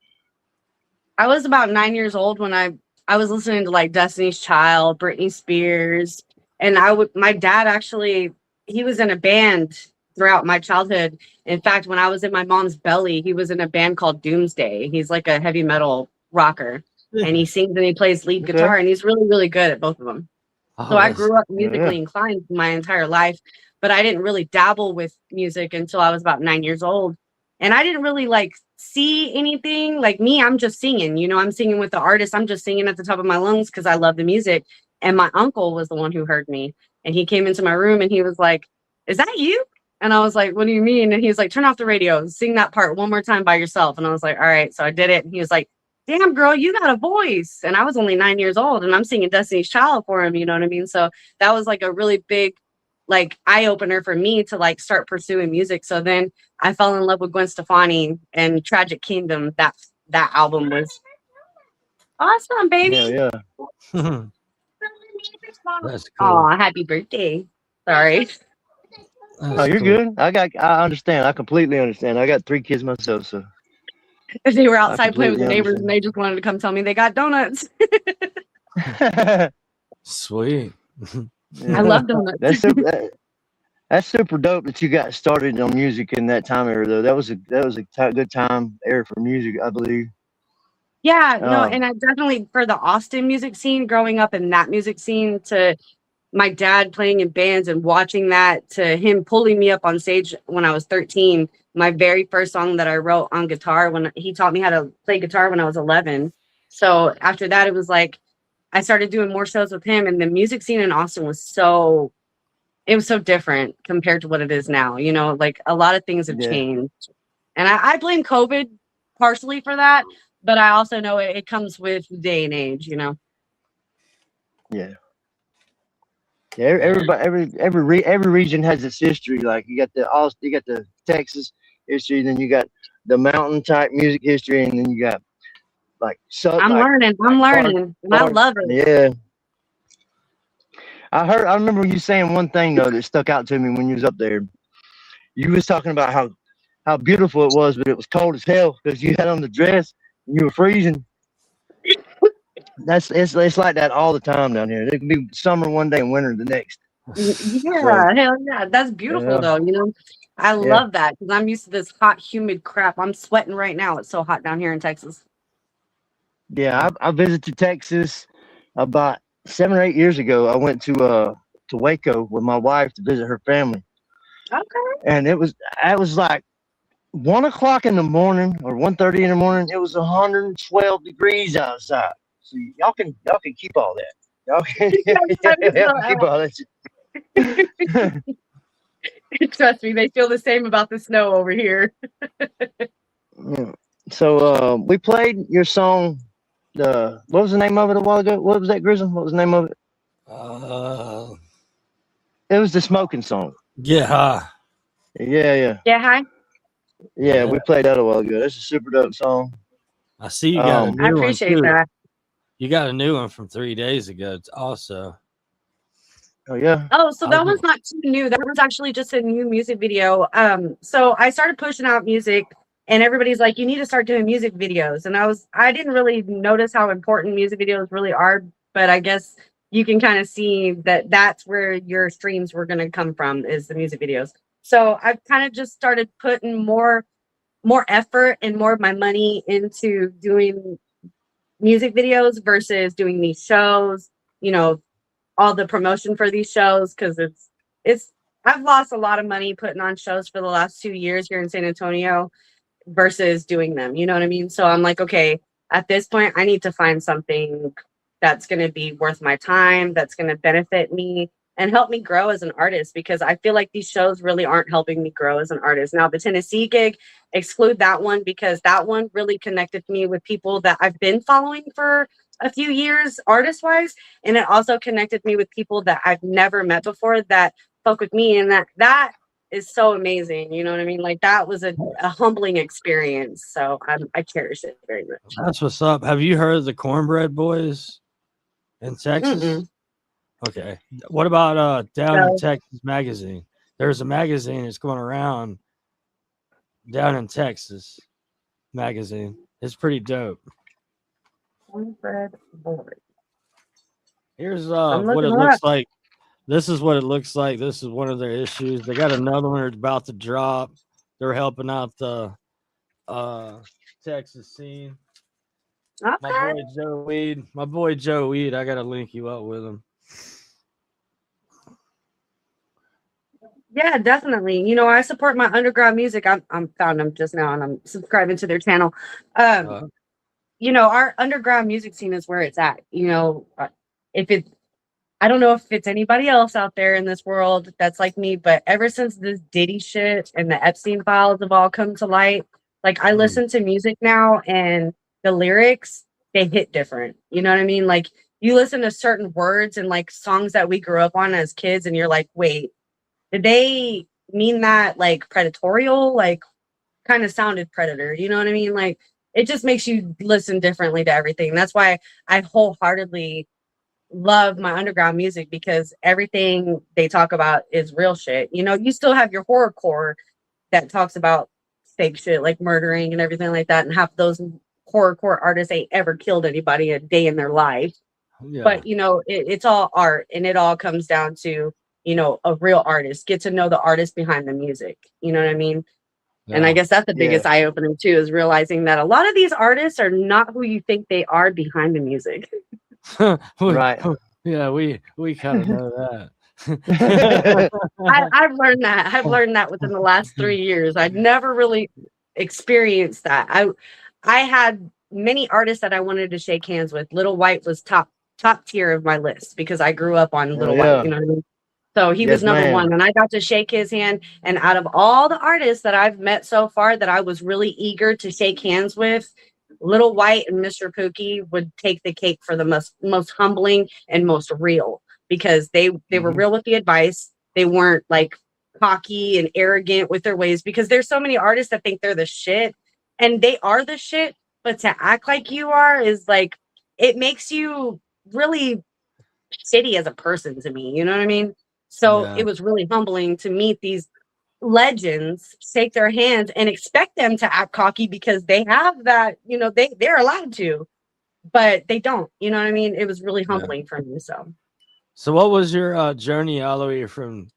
I was about 9 years old when I was listening to like Destiny's Child, Britney Spears, and my dad actually, he was in a band throughout my childhood. In fact, when I was in my mom's belly, he was in a band called Doomsday. He's like a heavy metal rocker, and he sings and he plays lead guitar, and he's really, really good at both of them. So I grew up musically inclined my entire life, but I didn't really dabble with music until I was about 9 years old. And I didn't really like see anything like me. I'm just singing, you know, I'm singing with the artist. I'm just singing at the top of my lungs because I love the music. And my uncle was the one who heard me. And he came into my room and he was like, "Is that you?" And I was like, "What do you mean?" And he was like, "Turn off the radio, sing that part one more time by yourself." And I was like, "All right." So I did it. And he was like, "Damn, girl, you got a voice." And I was only 9 years old and I'm singing Destiny's Child for him. You know what I mean? So that was like a really big like eye opener for me to like start pursuing music. So then I fell in love with Gwen Stefani and Tragic Kingdom. That album was awesome, baby. Yeah. That's cool. Oh, happy birthday. Sorry. Oh, you're good. I understand. I completely understand. I got 3 kids myself, so they were outside playing with the neighbors and they just wanted to come tell me they got donuts. Sweet. I love donuts. That's super dope that you got started on music in that time era though. That was a good time era for music, I believe. Yeah, no, and I definitely, for the Austin music scene, growing up in that music scene, to my dad playing in bands and watching that, to him pulling me up on stage when I was 13. My very first song that I wrote on guitar, when he taught me how to play guitar when I was 11. So after that, it was like I started doing more shows with him, and the music scene in Austin was so different compared to what it is now. You know, like a lot of things have changed, and I blame COVID partially for that, but I also know it comes with day and age. You know. Yeah. Everybody, every region has its history. Like you got the Texas history, then you got the mountain type music history, and then you got like I'm learning, and I love it. Yeah. I remember you saying one thing though that stuck out to me when you was up there. You was talking about how beautiful it was, but it was cold as hell because you had on the dress and you were freezing. It's like that all the time down here. It could be summer one day and winter the next. Yeah, hell yeah. That's beautiful though, you know. I love that because I'm used to this hot, humid crap. I'm sweating right now. It's so hot down here in Texas. Yeah, I visited Texas about 7 or 8 years ago. I went to to Waco with my wife to visit her family, Okay. and it was like 1 o'clock in the morning or 1:30 in the morning. It was 112 degrees outside. So y'all can keep all that. Y'all can, y'all can keep all that. Trust me, they feel the same about the snow over here. Yeah. So we played your song. What was the name of it a while ago? What was that, Grism? What was the name of it? It was the smoking song. Yeah. Yeah. Yeah, hi. Yeah, we played that a while ago. That's a super dope song. I see you got a new I one appreciate too. that. You got a new one from 3 days ago. It's also. Oh yeah. Oh, so that one's not too new. That was actually just a new music video. So I started pushing out music, and everybody's like, "You need to start doing music videos." And I didn't really notice how important music videos really are, but I guess you can kind of see that that's where your streams were going to come from, is the music videos. So I've kind of just started putting more effort and more of my money into doing music videos versus doing these shows, all the promotion for these shows, because it's I've lost a lot of money putting on shows for the last 2 years here in San Antonio versus doing them. You know what I mean? So I'm like, okay, at this point, I need to find something that's going to be worth my time, that's going to benefit me and help me grow as an artist, because I feel like these shows really aren't helping me grow as an artist. Now, the Tennessee gig, exclude that one, because that one really connected me with people that I've been following for a few years artist wise. And it also connected me with people that I've never met before that spoke with me. And that is so amazing. You know what I mean? Like, that was a humbling experience. So I cherish it very much. That's what's up. Have you heard of the Cornbread Boys in Texas? Mm-mm. Okay. What about Down in Texas magazine? There's a magazine that's going around Down in Texas magazine. It's pretty dope. Cornbread Boys. Here's what it looks like. This is what it looks like. This is one of their issues. They got another one that's about to drop. They're helping out the Texas scene. Okay. My boy Joe Weed. I gotta link you up with him. Yeah, definitely. I support my underground music. I'm found them just now, and I'm subscribing to their channel. Our underground music scene is where it's at. I don't know if it's anybody else out there in this world that's like me, but ever since this Diddy shit and the Epstein files have all come to light, like, I listen to music now, and the lyrics, they hit different. You know what I mean? Like, you listen to certain words and like songs that we grew up on as kids, and you're like, wait, did they mean that like predatorial? Like, kind of sounded predator. You know what I mean? Like, it just makes you listen differently to everything. That's why I wholeheartedly love my underground music, because everything they talk about is real shit. You still have your horrorcore that talks about fake shit like murdering and everything like that, and half those horrorcore artists ain't ever killed anybody a day in their life. Yeah. But it's all art, and it all comes down to a real artist. Get to know the artist behind the music. You know what I mean? Yeah. And I guess that's the biggest eye opener too, is realizing that a lot of these artists are not who you think they are behind the music. Right. Yeah, we kind of know that. I've learned that. I've learned that within the last 3 years. I'd never really experienced that. I had many artists that I wanted to shake hands with. Little White was top tier of my list, because I grew up on Little White. You know what I mean? So he was number one, and I got to shake his hand. And out of all the artists that I've met so far that I was really eager to shake hands with, Little White and Mr. Pookie would take the cake for the most humbling and most real, because they were real with the advice. They weren't like cocky and arrogant with their ways, because there's so many artists that think they're the shit, and they are the shit, but to act like you are is like, it makes you really shitty as a person to me. You know what I mean? So it was really humbling to meet these legends, shake their hands, and expect them to act cocky, because they have that, they're allowed to, but they don't. You know what I mean? It was really humbling for me. So what was your journey all the way from,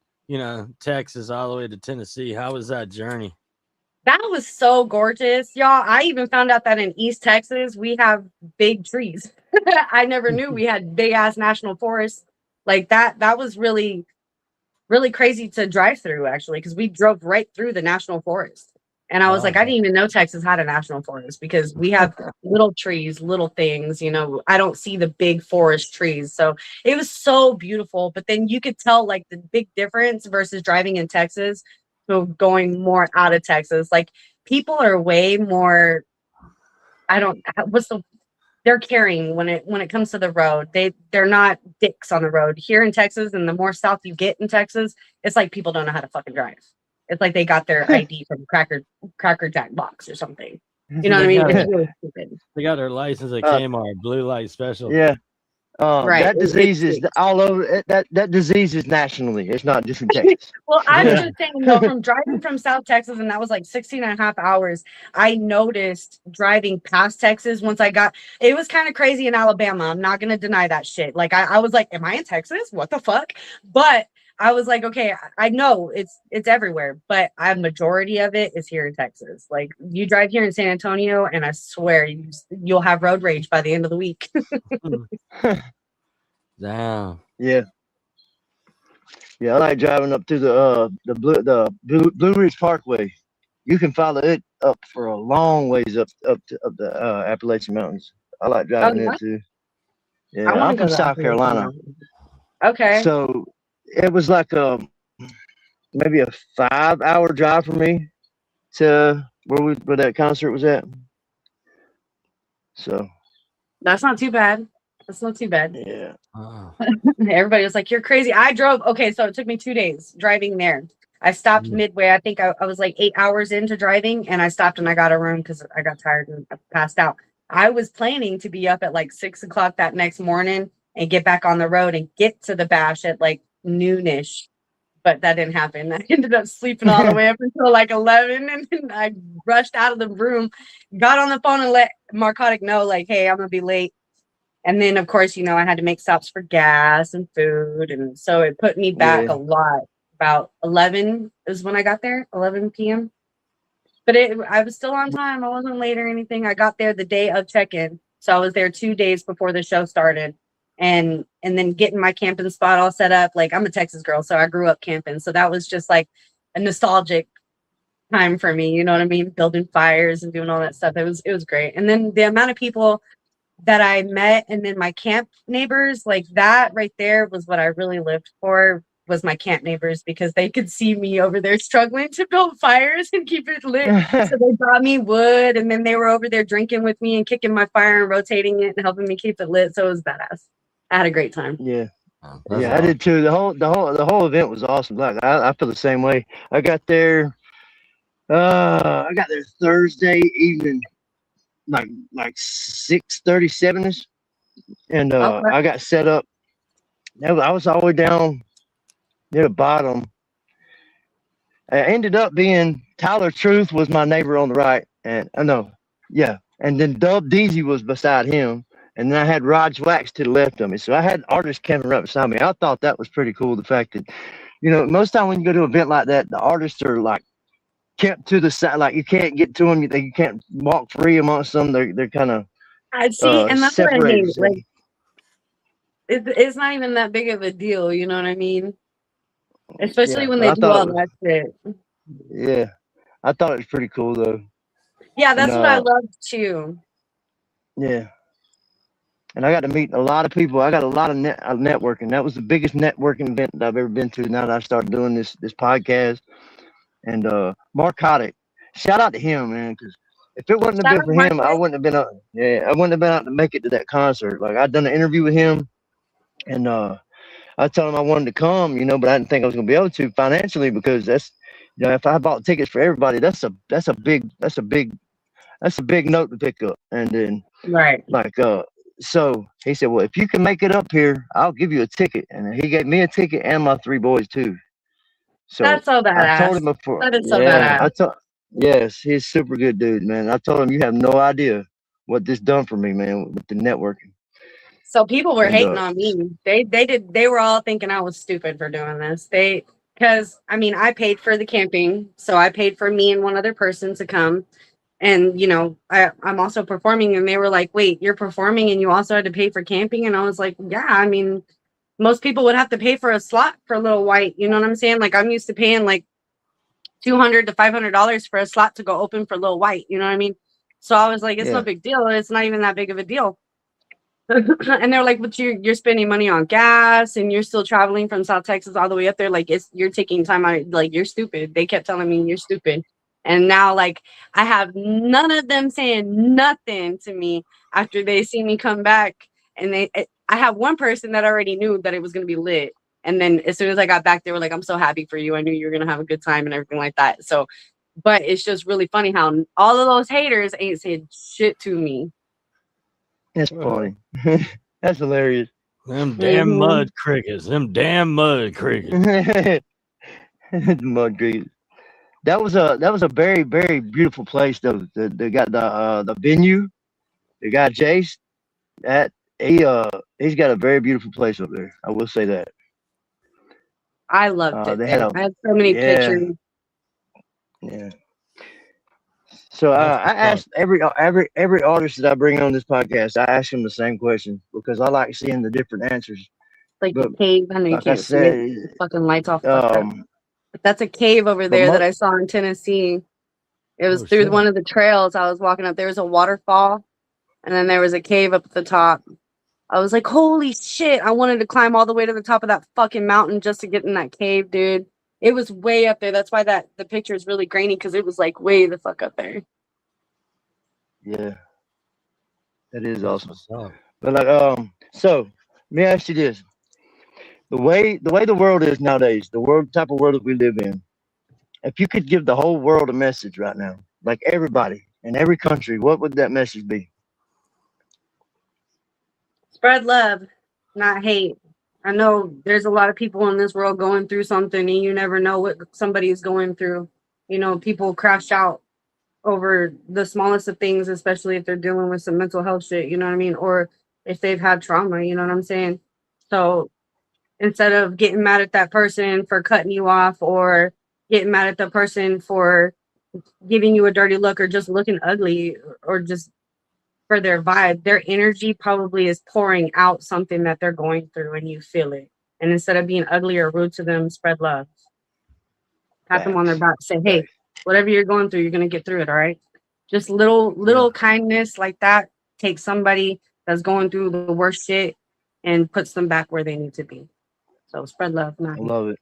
Texas all the way to Tennessee? How was that journey? That was so gorgeous, y'all. I even found out that in East Texas, we have big trees. I never knew we had big ass national forests Like that was really, really crazy to drive through, actually, because we drove right through the national forest. And I was like, I didn't even know Texas had a national forest because we have little trees, little things, you know, I don't see the big forest trees. So it was so beautiful. But then you could tell like the big difference versus driving in Texas. So going more out of Texas, like people are way more, they're caring when it comes to the road. They're not dicks on the road here in Texas. And the more south you get in Texas, it's like people don't know how to fucking drive. It's like they got their ID from Cracker Jack box or something. You know what I mean? It's really stupid. They got their license at Kmart, blue light special. Yeah. Right. That disease is all over. That disease is nationally. It's not just in Texas. Well, I was just saying, though, from driving from South Texas, and that was like 16 and a half hours, I noticed driving past Texas once it was kind of crazy in Alabama. I'm not going to deny that shit. Like, I was like, am I in Texas? What the fuck? But I was like, okay, I know it's everywhere, but a majority of it is here in Texas. Like, you drive here in San Antonio, and I swear you'll have road rage by the end of the week. Damn. Yeah. Yeah, I like driving up to the Blue Ridge Parkway. You can follow it up for a long ways up the Appalachian Mountains. I like driving it too. Yeah, I'm from South Carolina. Okay. So it was like maybe a 5-hour drive for me to where that concert was at. So that's not too bad. That's not too bad. Yeah. Everybody was like, you're crazy. I drove. Okay, so it took me 2 days driving there. I stopped midway. I think I was like 8 hours into driving, and I stopped and I got a room because I got tired and I passed out. I was planning to be up at like 6 o'clock that next morning and get back on the road and get to the bash at like noonish, but that didn't happen. I ended up sleeping all the way up until like 11, and then I rushed out of the room, got on the phone and let Narcotic know, like, hey, I'm gonna be late. And then, of course, you know, I had to make stops for gas and food. And so it put me back a lot. About 11 is when I got there, 11 p.m. But I was still on time. I wasn't late or anything. I got there the day of check-in. So I was there 2 days before the show started. And then getting my camping spot all set up. Like, I'm a Texas girl, so I grew up camping. So that was just like a nostalgic time for me. You know what I mean? Building fires and doing all that stuff. It was great. And then the amount of people that I met, and then my camp neighbors, like that right there was what I really lived for, was my camp neighbors, because they could see me over there struggling to build fires and keep it lit. So they brought me wood, and then they were over there drinking with me and kicking my fire and rotating it and helping me keep it lit. So it was badass. I had a great time. Yeah. Yeah, I did too. The whole event was awesome. Like I feel the same way. I got there Thursday evening, like 6:37ish, and I got set up. I was all the way down near the bottom. I ended up being Tyler Truth was my neighbor on the right, and and then Dub Deasy was beside him, and then I had Raj Wax to the left of me. So I had artists camping right beside me. I thought that was pretty cool. The fact that, you know, most time when you go to an event like that, the artists are like kept to the side, like you can't get to them. You can't walk free amongst them. They're kind of I see, and that's what I mean. Like, it's not even that big of a deal. You know what I mean? Especially when they do all that shit. Yeah, I thought it was pretty cool though. Yeah, that's what I loved too. Yeah, and I got to meet a lot of people. I got a lot of networking. That was the biggest networking event that I've ever been to. Now that I started doing this podcast. And Narcotic, shout out to him, man, because if it wouldn't have been for him, I wouldn't have been out. Yeah, I wouldn't have been out to make it to that concert. Like, I'd done an interview with him, and I told him I wanted to come, you know, but I didn't think I was gonna be able to financially, because that's, you know, if I bought tickets for everybody, that's a big note to pick up. And then so he said, well, if you can make it up here, I'll give you a ticket. And he gave me a ticket and my 3 boys too. So that's so badass. I told him before. That is so badass. Yes, he's a super good dude, man. I told him, you have no idea what this done for me, man, with the networking. So people were hating on me. They were all thinking I was stupid for doing this. Because I mean, I paid for the camping, so I paid for me and one other person to come. And, you know, I'm also performing, and they were like, wait, you're performing and you also had to pay for camping? And I was like, yeah, I mean, most people would have to pay for a slot for Lil White. You know what I'm saying? Like I'm used to paying like $200 to $500 for a slot to go open for Lil White. You know what I mean? So I was like, it's no Yeah. big deal. It's not even that big of a deal. And they're like, but you're spending money on gas and you're still traveling from South Texas all the way up there. Like you're taking time out. Like you're stupid. They kept telling me you're stupid. And now like I have none of them saying nothing to me after they see me come back. And I have one person that already knew that it was going to be lit. And then as soon as I got back, they were like, I'm so happy for you. I knew you were going to have a good time and everything like that. So, but it's just really funny how all of those haters ain't said shit to me. That's funny. That's hilarious. Them damn mud crickets. Them damn mud crickets. Mud crickets. That was a very, very beautiful place though. They got the venue. The guy Jace, that he's got a very beautiful place up there. I will say that. I loved it. They had I had so many pictures. Yeah. So I asked every artist that I bring on this podcast, I ask them the same question because I like seeing the different answers. Like the cave, I know you like can't see it. Fucking lights off. But that's a cave over there that I saw in Tennessee. It was through one of the trails I was walking up. There was a waterfall, and then there was a cave up at the top. I was like, holy shit! I wanted to climb all the way to the top of that fucking mountain just to get in that cave, dude. It was way up there. That's why the picture is really grainy because it was like way the fuck up there. Yeah, that is awesome. But like, so let me ask you this: the way the world is nowadays, the type of world that we live in. If you could give the whole world a message right now, like everybody in every country, what would that message be? Spread love, not hate. I know there's a lot of people in this world going through something and you never know what somebody is going through. You know, people crash out over the smallest of things, especially if they're dealing with some mental health shit, you know what I mean? Or if they've had trauma, you know what I'm saying? So instead of getting mad at that person for cutting you off or getting mad at the person for giving you a dirty look or just looking ugly or just for their vibe, their energy probably is pouring out something that they're going through and you feel it. And instead of being ugly or rude to them, spread love. Pat them on their back, say, hey, whatever you're going through, you're going to get through it. All right. Just little kindness like that takes somebody that's going through the worst shit and puts them back where they need to be. So spread love. I love it.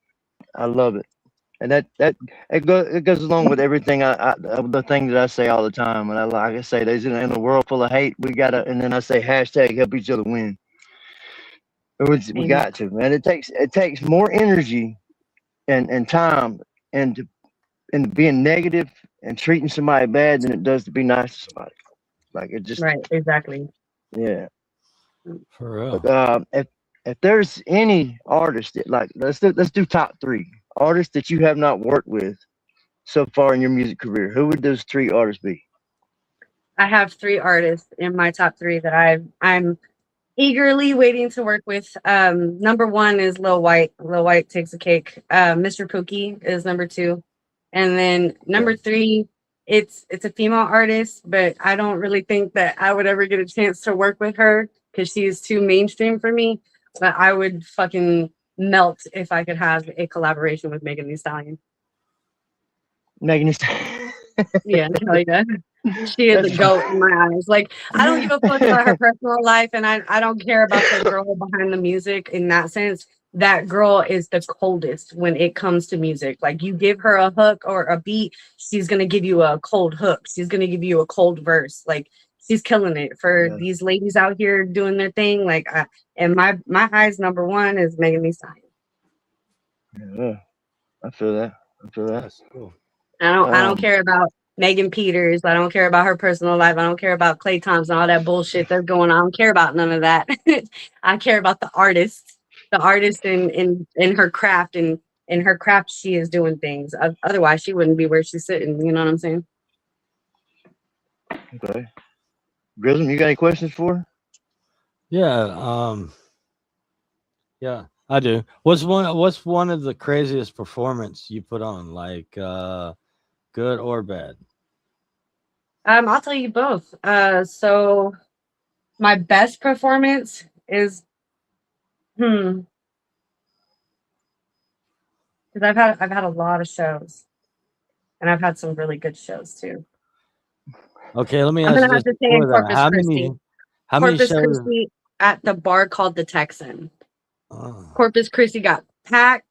I love it. And it goes along with everything the thing that I say all the time. And like I say, there's in a world full of hate, we gotta. And then I say hashtag help each other win. We got to, man. It takes more energy and time and being negative and treating somebody bad than it does to be nice to somebody. Like it just right, exactly. Yeah. For real. But, if there's any artist that like let's do top 3 artists that you have not worked with so far in your music career, who would those 3 artists be? I have 3 artists in my top 3 that I'm eagerly waiting to work with. Number 1 is Lil White. Lil White takes the cake. Mr. Pookie is number 2. And then number 3, it's a female artist, but I don't really think that I would ever get a chance to work with her because she's too mainstream for me. But I would fucking melt if I could have a collaboration with Megan Thee Stallion. Megan Thee Stallion. Yeah, hell yeah. She is a goat in my eyes. Like, I don't give a fuck about her personal life, and I don't care about the girl behind the music in that sense. That girl is the coldest when it comes to music. Like, you give her a hook or a beat, she's going to give you a cold hook. She's going to give you a cold verse. Like, she's killing it for these ladies out here doing their thing. Like, and my eyes, number 1 is Megan Thee Stallion. Yeah, I feel that. That's cool. I don't care about Megan Peters. I don't care about her personal life. I don't care about Klay Thompson, all that bullshit that's going on. I don't care about none of that. I care about the artist in her craft, and in her craft she is doing things. Otherwise she wouldn't be where she's sitting. You know what I'm saying? Okay. Grism, you got any questions for her? Yeah. Yeah, I do. What's one of the craziest performance you put on, like good or bad? I'll tell you both. So my best performance is Because I've had a lot of shows, and I've had some really good shows too. Okay, let me I'm ask gonna you have this to say in before that. Corpus Christi. How many Corpus shows? Christi at the bar called the Texan. Oh, Corpus Christi got packed.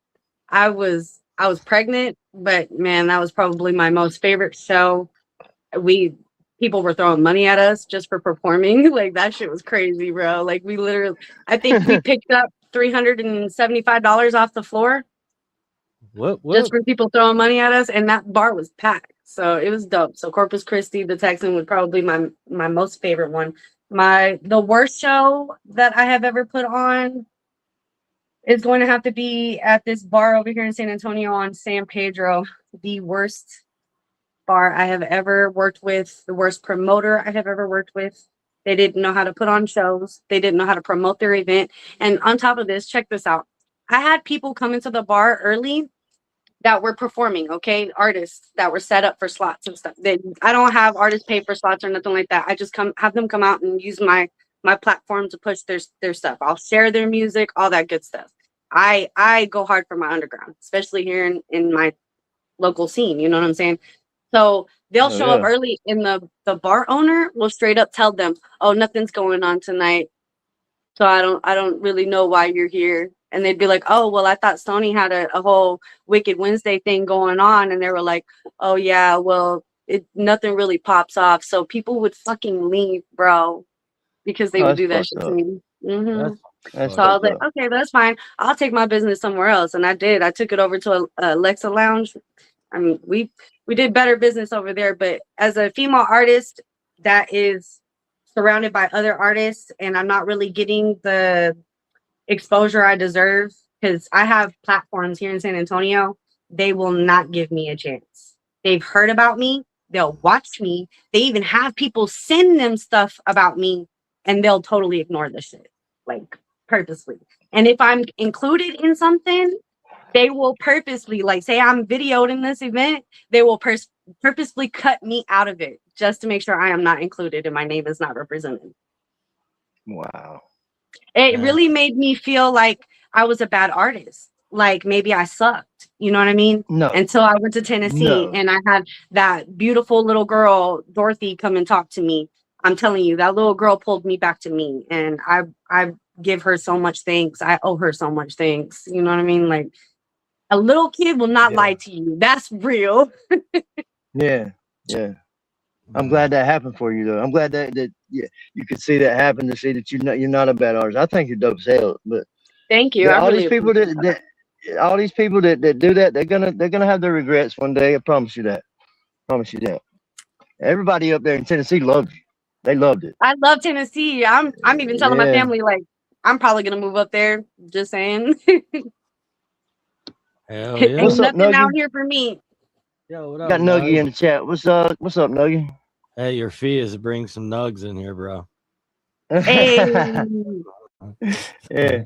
I was pregnant, but man, that was probably my most favorite show. People were throwing money at us just for performing. Like that shit was crazy, bro. Like we literally, I think we picked up $375 off the floor what? just for people throwing money at us, and that bar was packed. So it was dope. So Corpus Christi, the Texan, would probably be my most favorite one. The worst show that I have ever put on is going to have to be at this bar over here in San Antonio on San Pedro. The worst bar I have ever worked with, the worst promoter I have ever worked with. They didn't know how to put on shows. They didn't know how to promote their event. And on top of this, check this out. I had people come into the bar early that were performing, okay? Artists that were set up for slots and stuff. I don't have artists pay for slots or nothing like that. I just have them come out and use my platform to push their stuff. I'll share their music, all that good stuff. I go hard for my underground, especially here in my local scene. You know what I'm saying? So they'll show up early, and the bar owner will straight up tell them, "Oh, nothing's going on tonight, so I don't really know why you're here." And they'd be like, "Oh, well, I thought Stoney had a whole Wicked Wednesday thing going on," and they were like, "Oh yeah, well, nothing really pops off." So people would fucking leave, bro, because they would do that shit to me. Mm-hmm. So I was like, okay, that's fine. I'll take my business somewhere else. And I did. I took it over to a Alexa Lounge. I mean, we did better business over there. But as a female artist that is surrounded by other artists, and I'm not really getting the exposure I deserve, because I have platforms here in San Antonio, they will not give me a chance. They've heard about me. They'll watch me. They even have people send them stuff about me, and they'll totally ignore the shit. Like, purposely. And if I'm included in something, they will purposely, like, say I'm videoed in this event, they will purposely cut me out of it just to make sure I am not included and my name is not represented. Wow. It really made me feel like I was a bad artist. Like maybe I sucked. You know what I mean? No. Until I went to Tennessee and I had that beautiful little girl, Dorothy, come and talk to me. I'm telling you, that little girl pulled me back to me, and I give her so much thanks. I owe her so much thanks. You know what I mean? Like a little kid will not lie to you. That's real. Yeah. I'm glad that happened for you, though. I'm glad that you could see that happen, to see that you're not a bad artist. I think you're dope as hell. But thank you. All these people that do that, they're gonna have their regrets one day. I promise you that. Everybody up there in Tennessee loved you. They loved it. I love Tennessee. I'm even telling my family, like, I'm probably gonna move up there. Just saying. Hell yeah. Ain't nothing out here for me. Yo, what up? Got Nuggy in the chat. What's up, Nuggy? Hey, your fee is to bring some nugs in here, bro. Hey. Yeah.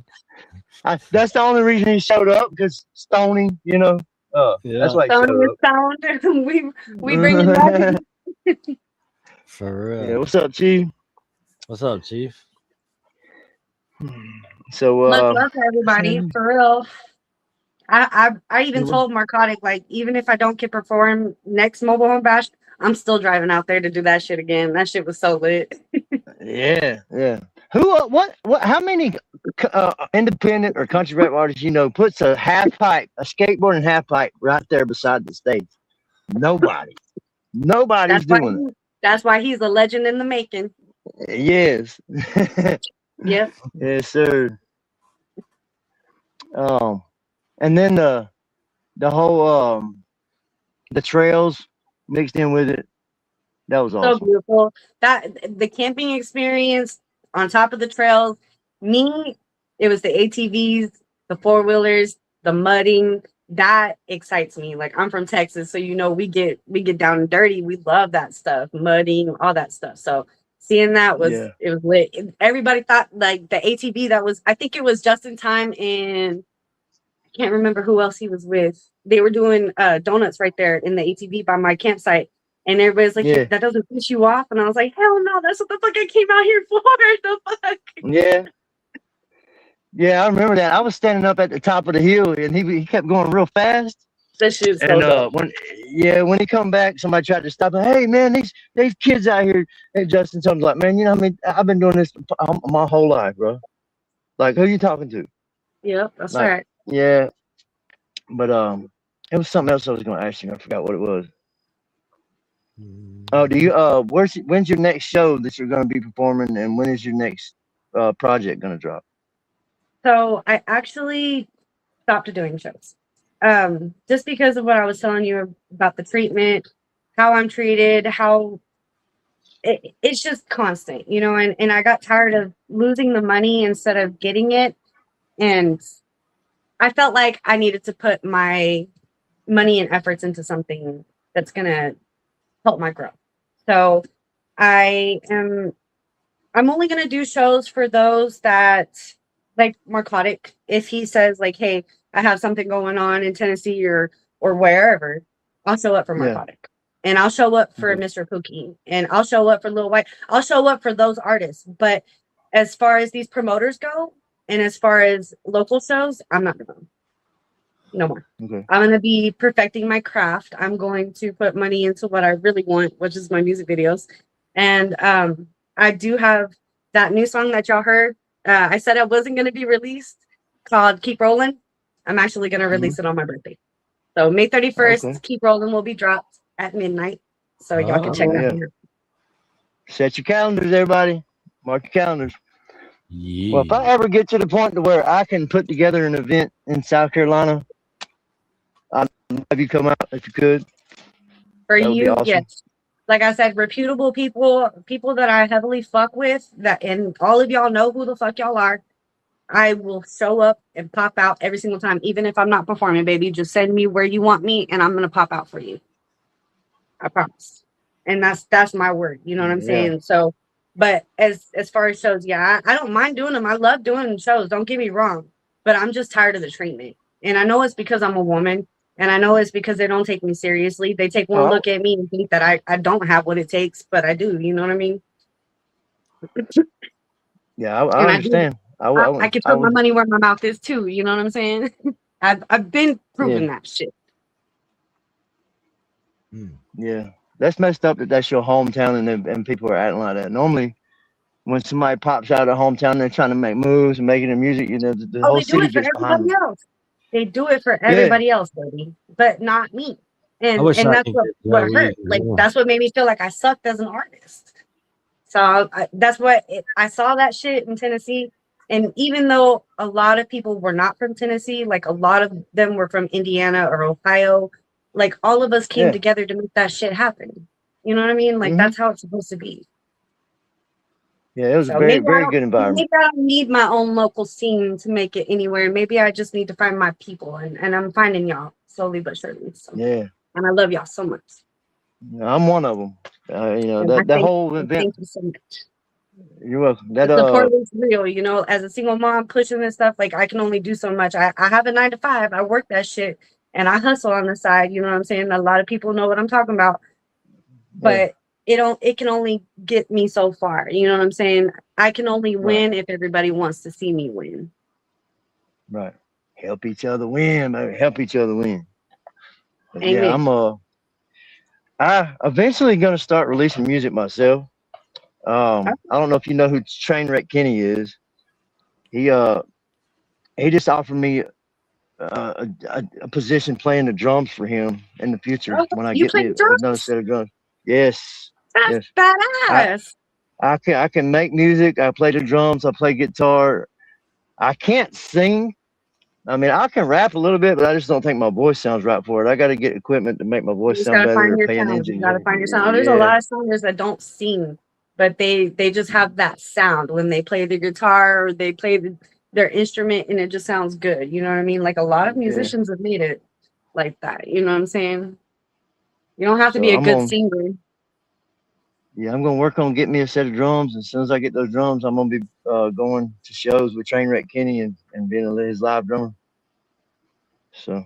That's the only reason he showed up, because Stoney, you know. That's why he showed up. Sound. we bring it back. For real. Yeah, what's up, Chief? What's up, Chief? So much love to everybody, for real. I even told Marcotic, like, even if I don't get perform next Mobile Home Bash, I'm still driving out there to do that shit again. That shit was so lit. Yeah. Who? What? How many independent or country rap artists puts a skateboard and half pipe right there beside the stage? Nobody. Nobody's doing it. That's why he's a legend in the making. Yes. Yep. Yes, sir. And then the whole the trails mixed in with it. That was awesome. So beautiful. That the camping experience on top of the trails. It was the ATVs, the 4-wheelers, the mudding. That excites me. Like, I'm from Texas, so we get down and dirty. We love that stuff, mudding, all that stuff. So seeing that it was lit. Everybody thought, like, the ATV I think it was Just in Time, and I can't remember who else he was with. They were doing donuts right there in the ATV by my campsite, and everybody's like, "That doesn't piss you off?" And I was like, "Hell no, that's what the fuck I came out here for." The fuck. Yeah. Yeah, I remember that. I was standing up at the top of the hill, and he kept going real fast. This shit's so And dope. when he come back, somebody tried to stop him. Hey man, these kids out here. Hey Justin, something's like, man, you know, I've been doing this my whole life, bro. Like, who you talking to? Yep, that's Like, right. yeah, but it was something else I was gonna ask you. I forgot what it was. Oh, do you when's your next show that you're gonna be performing, and when is your next project gonna drop? So I actually stopped doing shows. Just because of what I was telling you about the treatment, how I'm treated, how it's just constant, you know, and I got tired of losing the money instead of getting it. And I felt like I needed to put my money and efforts into something that's gonna help my growth. So I am I'm only gonna do shows for those that like Narcotic. If he says like, "Hey, I have something going on in Tennessee or wherever," I'll show up for Yeah. Narcotic, and I'll show up for Okay. Mr. Pookie, and I'll show up for Lil White. I'll show up for those artists. But as far as these promoters go, and as far as local shows, I'm not doing them. No more. Okay. I'm gonna be perfecting my craft. I'm going to put money into what I really want, which is my music videos. And I do have that new song that y'all heard. I said it wasn't gonna be released, called Keep Rolling. I'm actually gonna release it on my birthday. So May 31st, Okay. Keep Rolling will be dropped at midnight. So y'all can check Oh that yeah. out. Set your calendars, everybody. Mark your calendars. Well, if I Yeah. ever get to the point to where I can put together an event in South Carolina, I'd have you come out if you could. For That would be you, awesome. yes. Like I said, reputable people that I heavily fuck with, that and all of y'all know who the fuck y'all are. I will show up and pop out every single time, even if I'm not performing, baby. Just send me where you want me, and I'm gonna pop out for you. I promise. And that's my word. You know what I'm Yeah. saying? So, but as far as shows, yeah, I don't mind doing them. I love doing shows. Don't get me wrong, but I'm just tired of the treatment. And I know it's because I'm a woman, and I know it's because they don't take me seriously. They take one Oh, look at me and think that I don't have what it takes, but I do. You know what I mean? yeah. I And I do. understand. I would. I can I put my would. money where my mouth is too. You know what I'm saying? I've been Yeah. proving that shit. Yeah. That's messed up that that's your hometown and people are acting like that. Normally, when somebody pops out of their hometown, they're trying to make moves and making the music. You know, the Oh, whole they do city it for gets behind everybody them. else. They do it for Yeah. everybody else, baby, but not me. I wish And I that's could get what that hurt. easy. Like Yeah. that's what made me feel like I sucked as an artist. So that's what I saw that shit in Tennessee. And even though a lot of people were not from Tennessee, like a lot of them were from Indiana or Ohio, like all of us came Yeah. together to make that shit happen. You know what I mean? Like Hmm. that's how it's supposed to be. Yeah. It was a So very, very good environment. maybe I don't need my own local scene to make it anywhere. Maybe I just need to find my people, and I'm finding y'all slowly but surely. So, Yeah. and I love y'all so much. I'm one of them. You know And that whole I event. thank you so much. You're welcome. The support is real, you know, as a single mom pushing this stuff, like I can only do so much. I have a 9 to 5, I work that shit and I hustle on the side, you know what I'm saying? A lot of people know what I'm talking about, Yeah. but it can only get me so far. You know what I'm saying? I can only Right. win if everybody wants to see me win. Right. Help each other win, baby. Help each other win. But yeah, Amen. I eventually gonna start releasing music myself. I don't know if you know who Trainwreck Kenny is. He uh he just offered me a position playing the drums for him in the future Oh, when I you get play me another drums? set of drums. Yes, That's yes. I badass. I can make music. I play the drums. I play guitar. I can't sing. I mean, I can rap a little bit, but I just don't think my voice sounds right for it. I got to get equipment to make my You voice just sound gotta better, find or your pay an sound. You gotta engineer. find your sound. Oh, there's a Yeah, lot of singers that don't sing, but they just have that sound when they play the guitar or they play their instrument and it just sounds good. You know what I mean? Like a lot of yeah. musicians have made it like that. You know what I'm saying? You don't have to So be a I'm good on. singer. Yeah, I'm gonna work on getting me a set of drums. As soon as I get those drums, I'm gonna be going to shows with Trainwreck Kenny and being his live drummer. So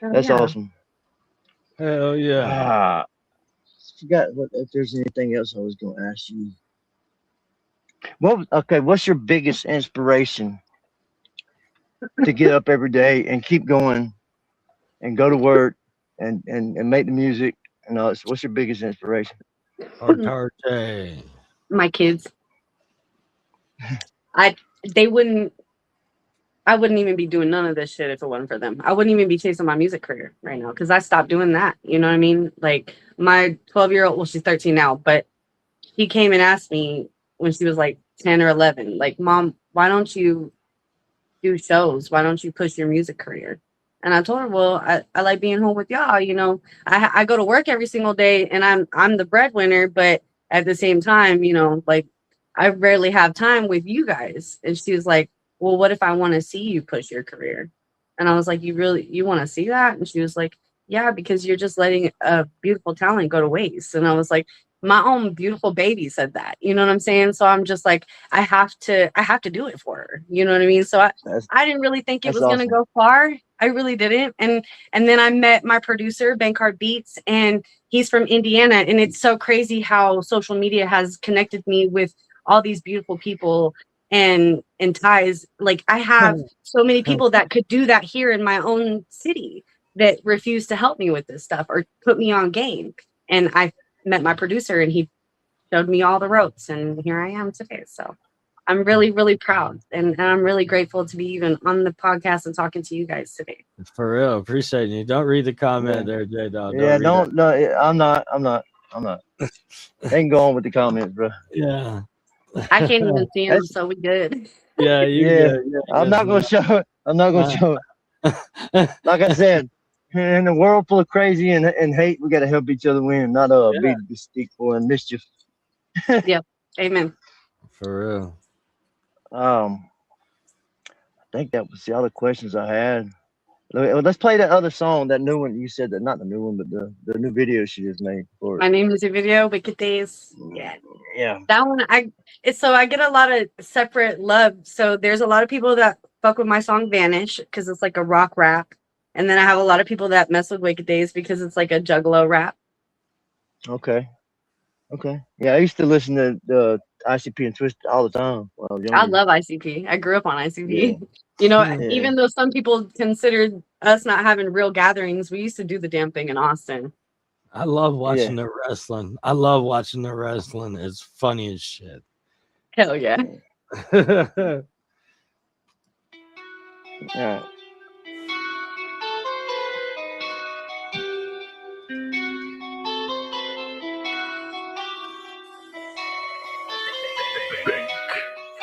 Oh that's yeah. awesome. Hell yeah. Ah, forgot what if there's anything else I was gonna ask you. Okay, what's your biggest inspiration to get up every day and keep going and go to work and make the music and all this? What's your biggest inspiration? Artarte. My kids. I they wouldn't I wouldn't even be doing none of this shit if it wasn't for them. I wouldn't even be chasing my music career right now because I stopped doing that. You know what I mean? Like my 12-year-old, well, she's 13 now, but she came and asked me when she was like 10 or 11, like, Mom, why don't you do shows? Why don't you push your music career? And I told her, well, I like being home with y'all. You know, I go to work every single day and I'm the breadwinner, but at the same time, you know, like I rarely have time with you guys. And she was like, well, what if I want to see you push your career? And I was like, you want to see that? And she was like, yeah, because you're just letting a beautiful talent go to waste. And I was like, my own beautiful baby said that, you know what I'm saying? So I'm just like, I have to do it for her. You know what I mean? So I didn't really think it was going to go far. I really didn't. And then I met my producer, Bankard Beats, and he's from Indiana. And it's so crazy how social media has connected me with all these beautiful people and ties. Like I have so many people that could do that here in my own city that refuse to help me with this stuff or put me on game. And I met my producer and he showed me all the ropes and here I am today. So I'm really, really proud and I'm really grateful to be even on the podcast and talking to you guys today. For real, appreciate you. Don't read the comment there, J-DAWG. Yeah, don't. No, I'm not. They can go on with the comments, bro. Yeah. I can't even see them, so we good. Yeah, yeah. I'm not gonna show it. I'm not gonna show it. Like I said, in a world full of crazy and hate, we gotta help each other win, not be deceitful and mischief. Yep. Amen. For real. I think that was the other questions I had. Let's play that other song, that new one. You said that, not the new one, but the new video she just made for it. My name is a video, Wicked Days. Yeah. Yeah. That one, I get a lot of separate love. So there's a lot of people that fuck with my song Vanish because it's like a rock rap. And then I have a lot of people that mess with Wicked Days because it's like a juggalo rap. Okay. Yeah, I used to listen to the ICP and Twist all the time when I was younger. I love ICP. I grew up on ICP. Yeah. You know, even though some people considered us not having real gatherings, we used to do the damn thing in Austin. I love watching the wrestling. It's funny as shit. Hell yeah. All right.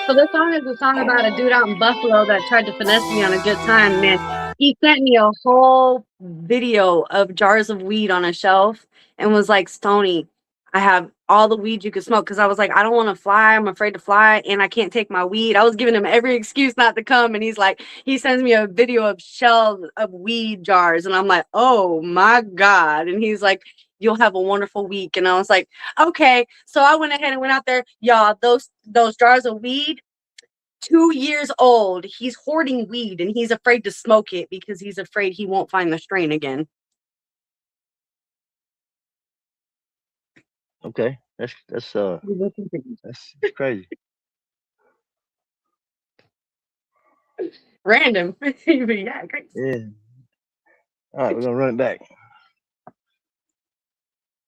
So this song is a song about a dude out in Buffalo that tried to finesse me on a good time, man. He sent me a whole video of jars of weed on a shelf and was like, Stoney, I have all the weed you could smoke. Because I was like, I don't want to fly. I'm afraid to fly. And I can't take my weed. I was giving him every excuse not to come. And he's like, he sends me a video of shelves of weed jars. And I'm like, oh my God. And he's like, you'll have a wonderful week. And I was like, okay. So I went ahead and went out there. Y'all, those jars of weed, 2 years old. He's hoarding weed and he's afraid to smoke it because he's afraid he won't find the strain again. Okay. That's crazy. Random. Yeah, great. Yeah. All right, we're gonna run it back.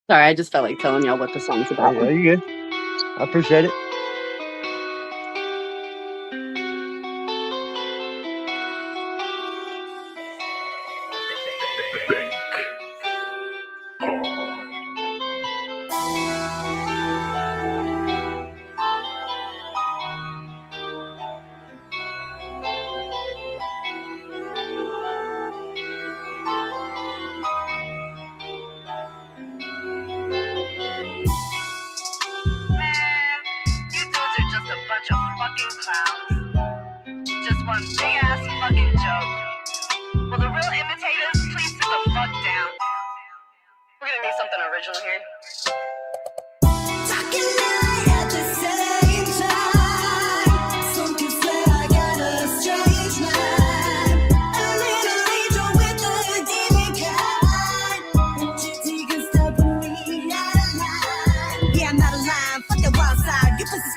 Sorry, I just felt like telling y'all what the song's about. Yeah, you good. I appreciate it.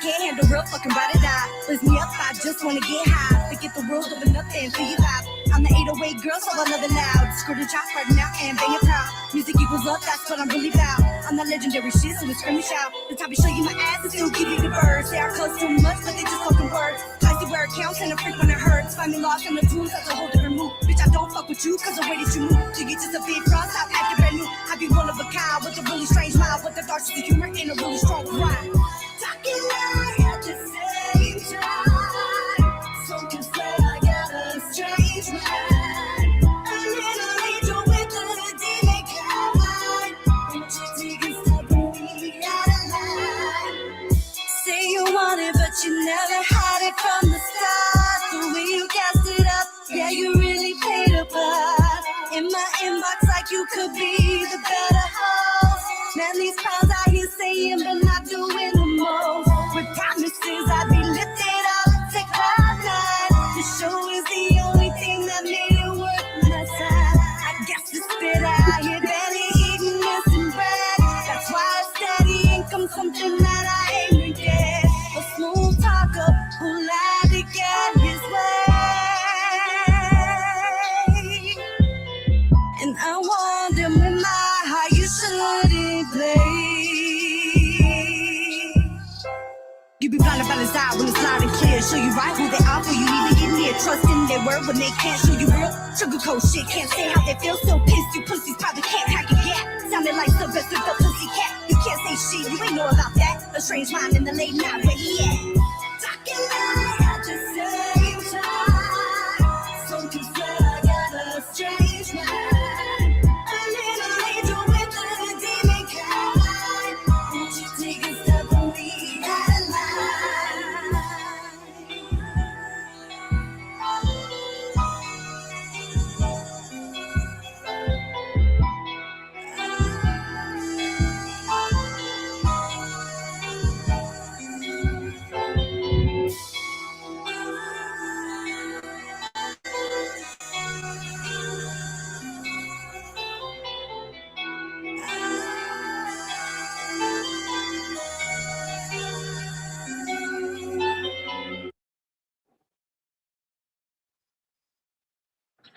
Can't handle real fucking ride or die. Lift me up, I just wanna get high. Forget the rules of another and feel your vibe. I'm the 808 girl, so I love it loud. Screw the chop right now and bang it proud. Music equals love, that's what I'm really about. I'm that legendary shit, so it's scream and shout. The time to show you my ass and still give you the birds. They are close too much, but they just fucking words. I see where it counts and I freak when it hurts. Find me lost in the tunes, that's a whole different move. Bitch, I don't fuck with you, cause the way that you move. To get just a bit cross, I've acted brand new. I be one of a kind with a really strange smile, with the dark sense of humor and a really strong pride. Talking loud at the same time. So can say I got a strange mind. A little angel with a demon kind. Won't you take a step and leave me out of line? Say you want it, but you never had it from the start. The way you cast it up, yeah, you really played a part. In my inbox, like you could be the better host. Man, these crowds out here saying, but not doing the most. With promises, I'd be lifted up to cloud nine. The show is the only thing that made it worth my time. I guess the spit out here barely eating missing bread. That's why a steady income, something that I aim to get. A smooth talker who lied to get his way. And I wonder when my how you shouldn't play. You be blinded by the side when it's loud and clear. Show you right who they are for you even get near. Trust in their word when they can't show you real. Sugarcoat shit, can't say how they feel. So pissed you pussies probably can't hack a gap. Sounded like Sylvester the Pussycat. You can't say shit, you ain't know about that. A strange mind in the late night, where he at? Talking loud at the same time. Some can say I got a strange mind. A little angel with a demon kind. Won't you take a step and leave out of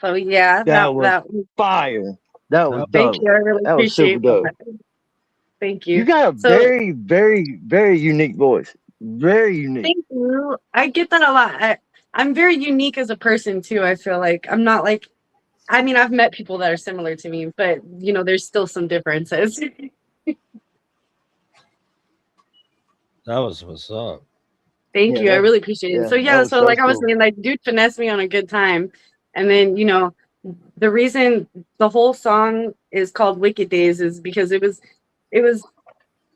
So yeah, That was that fire. That was thank dope. you. I really That was super appreciate dope. that. Thank You you. got a So very, very, very unique voice. Very unique. thank you. I get that a lot. I'm very unique as a person too. I feel like I'm not like, I mean, I've met people that are similar to me, but you know, there's still some differences. That was what's up. Thank Yeah, you. I that, really appreciate it. yeah, So that yeah, was so so like I was cool. saying, like dude finessed me on a good time. And then, you know, the reason the whole song is called Wicked Days is because it was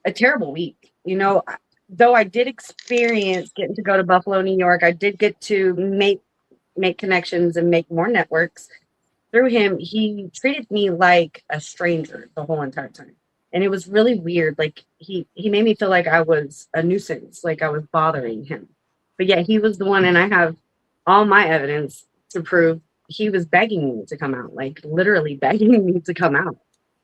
a terrible week. You know, though I did experience getting to go to Buffalo, New York, I did get to make connections and make more networks through him. He treated me like a stranger the whole entire time. And it was really weird. Like he made me feel like I was a nuisance, like I was bothering him. But yet he was the one, and I have all my evidence to prove he was begging me to come out, like literally begging me to come out.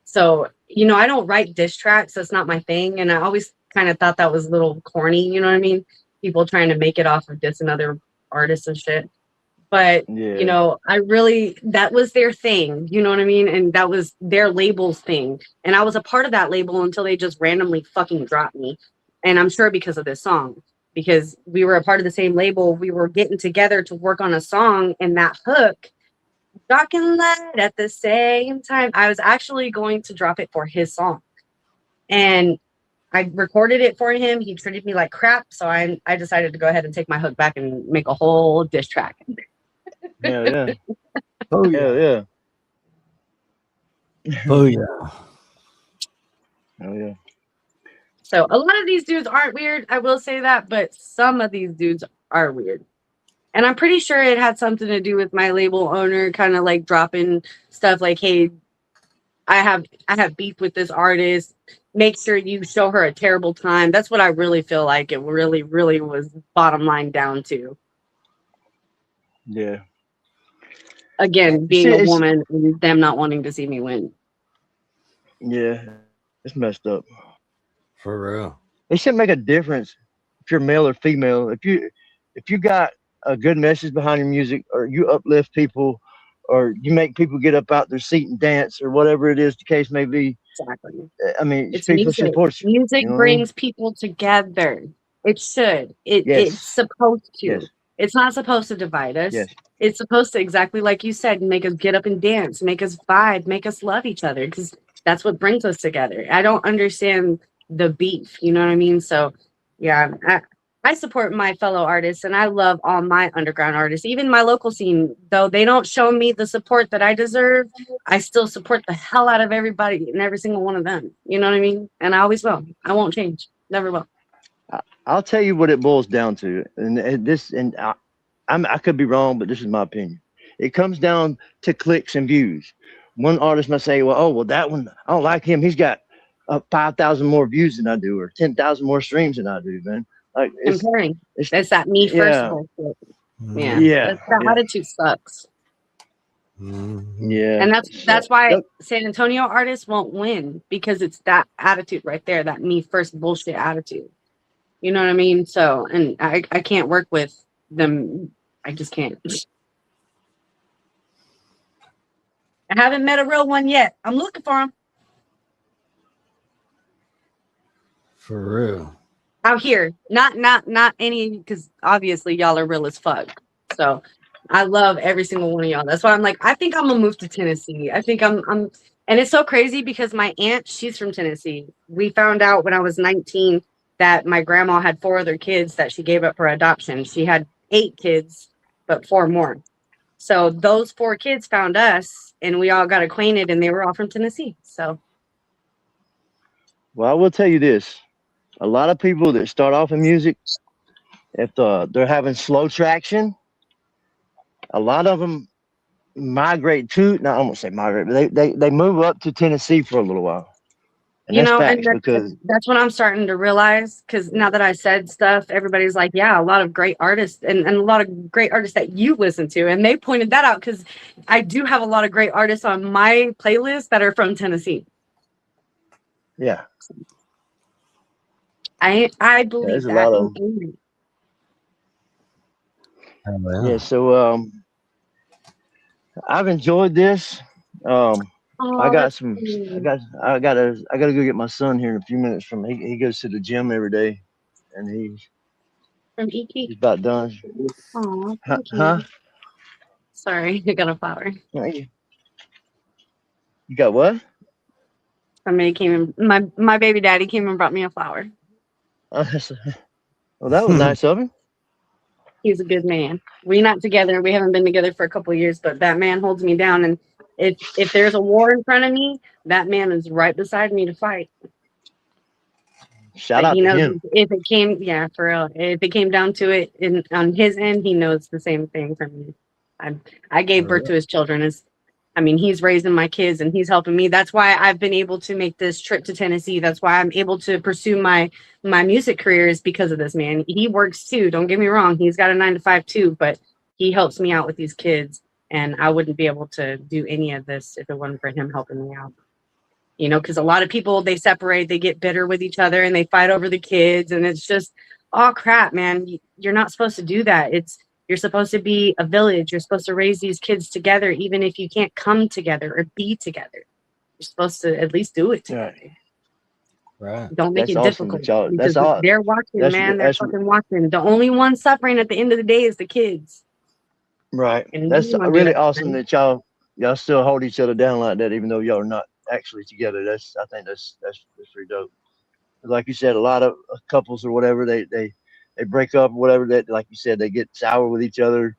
So, you know, I don't write diss tracks. That's not my thing. And I always kind of thought that was a little corny, you know what I mean? People trying to make it off of dissing other artists and shit. But, you Yeah. know, that was their thing, you know what I mean? And that was their label's thing. And I was a part of that label until they just randomly fucking dropped me. And I'm sure because of this song, because we were a part of the same label, we were getting together to work on a song, and that hook, Dark and Light at the same time, I was actually going to drop it for his song. And I recorded it for him. He treated me like crap. So I decided to go ahead and take my hook back and make a whole diss track. Hell yeah. Oh Hell yeah. yeah. Oh yeah. Hell yeah. So a lot of these dudes aren't weird. I will say that, but some of these dudes are weird. And I'm pretty sure it had something to do with my label owner kind of like dropping stuff like, hey, I have beef with this artist. Make sure you show her a terrible time. That's what I really feel like it really, really was bottom line down to. Yeah. Again, being See, a it's, woman and them not wanting to see me win. yeah, it's messed up. For real. It should make a difference if you're male or female. If you got a good message behind your music, or you uplift people, or you make people get up out their seat and dance, or whatever it is the case may be. Exactly. I mean, It's people music. support you. Music You know what I mean? brings people together. It should. It's Yes. supposed Yes. to. It's not supposed to divide us. Yes. It's supposed to, exactly like you said, make us get up and dance, make us vibe, make us love each other, because that's what brings us together. I don't understand the beef, you know what I mean? So yeah, I support my fellow artists, and I love all my underground artists, even my local scene. Though they don't show me the support that I deserve, I still support the hell out of everybody and every single one of them. You know what I mean? And I always will. I won't change. Never will. I'll tell you what it boils down to, and this, and I could be wrong, but this is my opinion. It comes down to clicks and views. One artist might say, "Well, oh, well, that one, I don't like him. He's got 5,000 more views than I do, or 10,000 more streams than I do." Man, like Comparing. it's That's that me first yeah, bullshit. Yeah. yeah, That yeah, attitude sucks. yeah. And So, that's why look, San Antonio artists won't win, because it's that attitude right there, that me first bullshit attitude. You know what I mean? So, and I can't work with them. I just can't. I haven't met a real one yet. I'm looking for them For real. out here. Not any, because obviously y'all are real as fuck. So I love every single one of y'all. That's why I'm like, I think I'm gonna move to Tennessee. I think I'm and it's so crazy because my aunt, she's from Tennessee. We found out when I was 19 that my grandma had 4 other kids that she gave up for adoption. She had 8 kids, but 4 more. So those 4 kids found us, and we all got acquainted, and they were all from Tennessee. So well, I will tell you this: a lot of people that start off in music, if they're having slow traction, a lot of them migrate to. No, I won't say migrate, but they move up to Tennessee for a little while, and you that's know, and facts because that's what I'm starting to realize. Because now that I said stuff, everybody's like, "Yeah, a lot of great artists, and a lot of great artists that you listen to." And they pointed that out, because I do have a lot of great artists on my playlist that are from Tennessee. yeah, I believe there's a that. lot of Oh, yeah. So I've enjoyed this. I Oh, got that's some. cool. I gotta go get my son here in a few minutes. He goes to the gym every day, and From he's Iki. about done. Oh, Huh? thank Huh? you. Sorry, I got a flower. You got what? Somebody came in. My baby daddy came and brought me a flower. Oh, well, that was nice of him. He's a good man. We're not together. We haven't been together for a couple of years, but that man holds me down. And if there's a war in front of me, that man is right beside me to fight. Shout But he out to knows him. if it came, yeah, for real. If it came down to it, on his end, he knows the same thing for me. I gave birth to his children. He's raising my kids and he's helping me. That's why I've been able to make this trip to Tennessee. That's why I'm able to pursue my music career, is because of this man. He works too. Don't get me wrong. He's got a 9-to-5 too, but he helps me out with these kids. And I wouldn't be able to do any of this if it wasn't for him helping me out. You know, because a lot of people, they separate, they get bitter with each other and they fight over the kids. And it's just, oh crap, man. You're not supposed to do that. You're supposed to be a village. You're supposed to raise these kids together, even if you can't come together or be together. You're supposed to at least do it together. Right. Don't make That's it awesome difficult, that y'all. because That's all. they're watching, man. They're fucking watching. The only one suffering at the end of the day is the kids. Right. And That's we don't do really that, awesome man. that y'all still hold each other down like that, even though y'all are not actually together. I think that's pretty dope. Like you said, a lot of couples or whatever, they break up or whatever, that, like you said, they get sour with each other.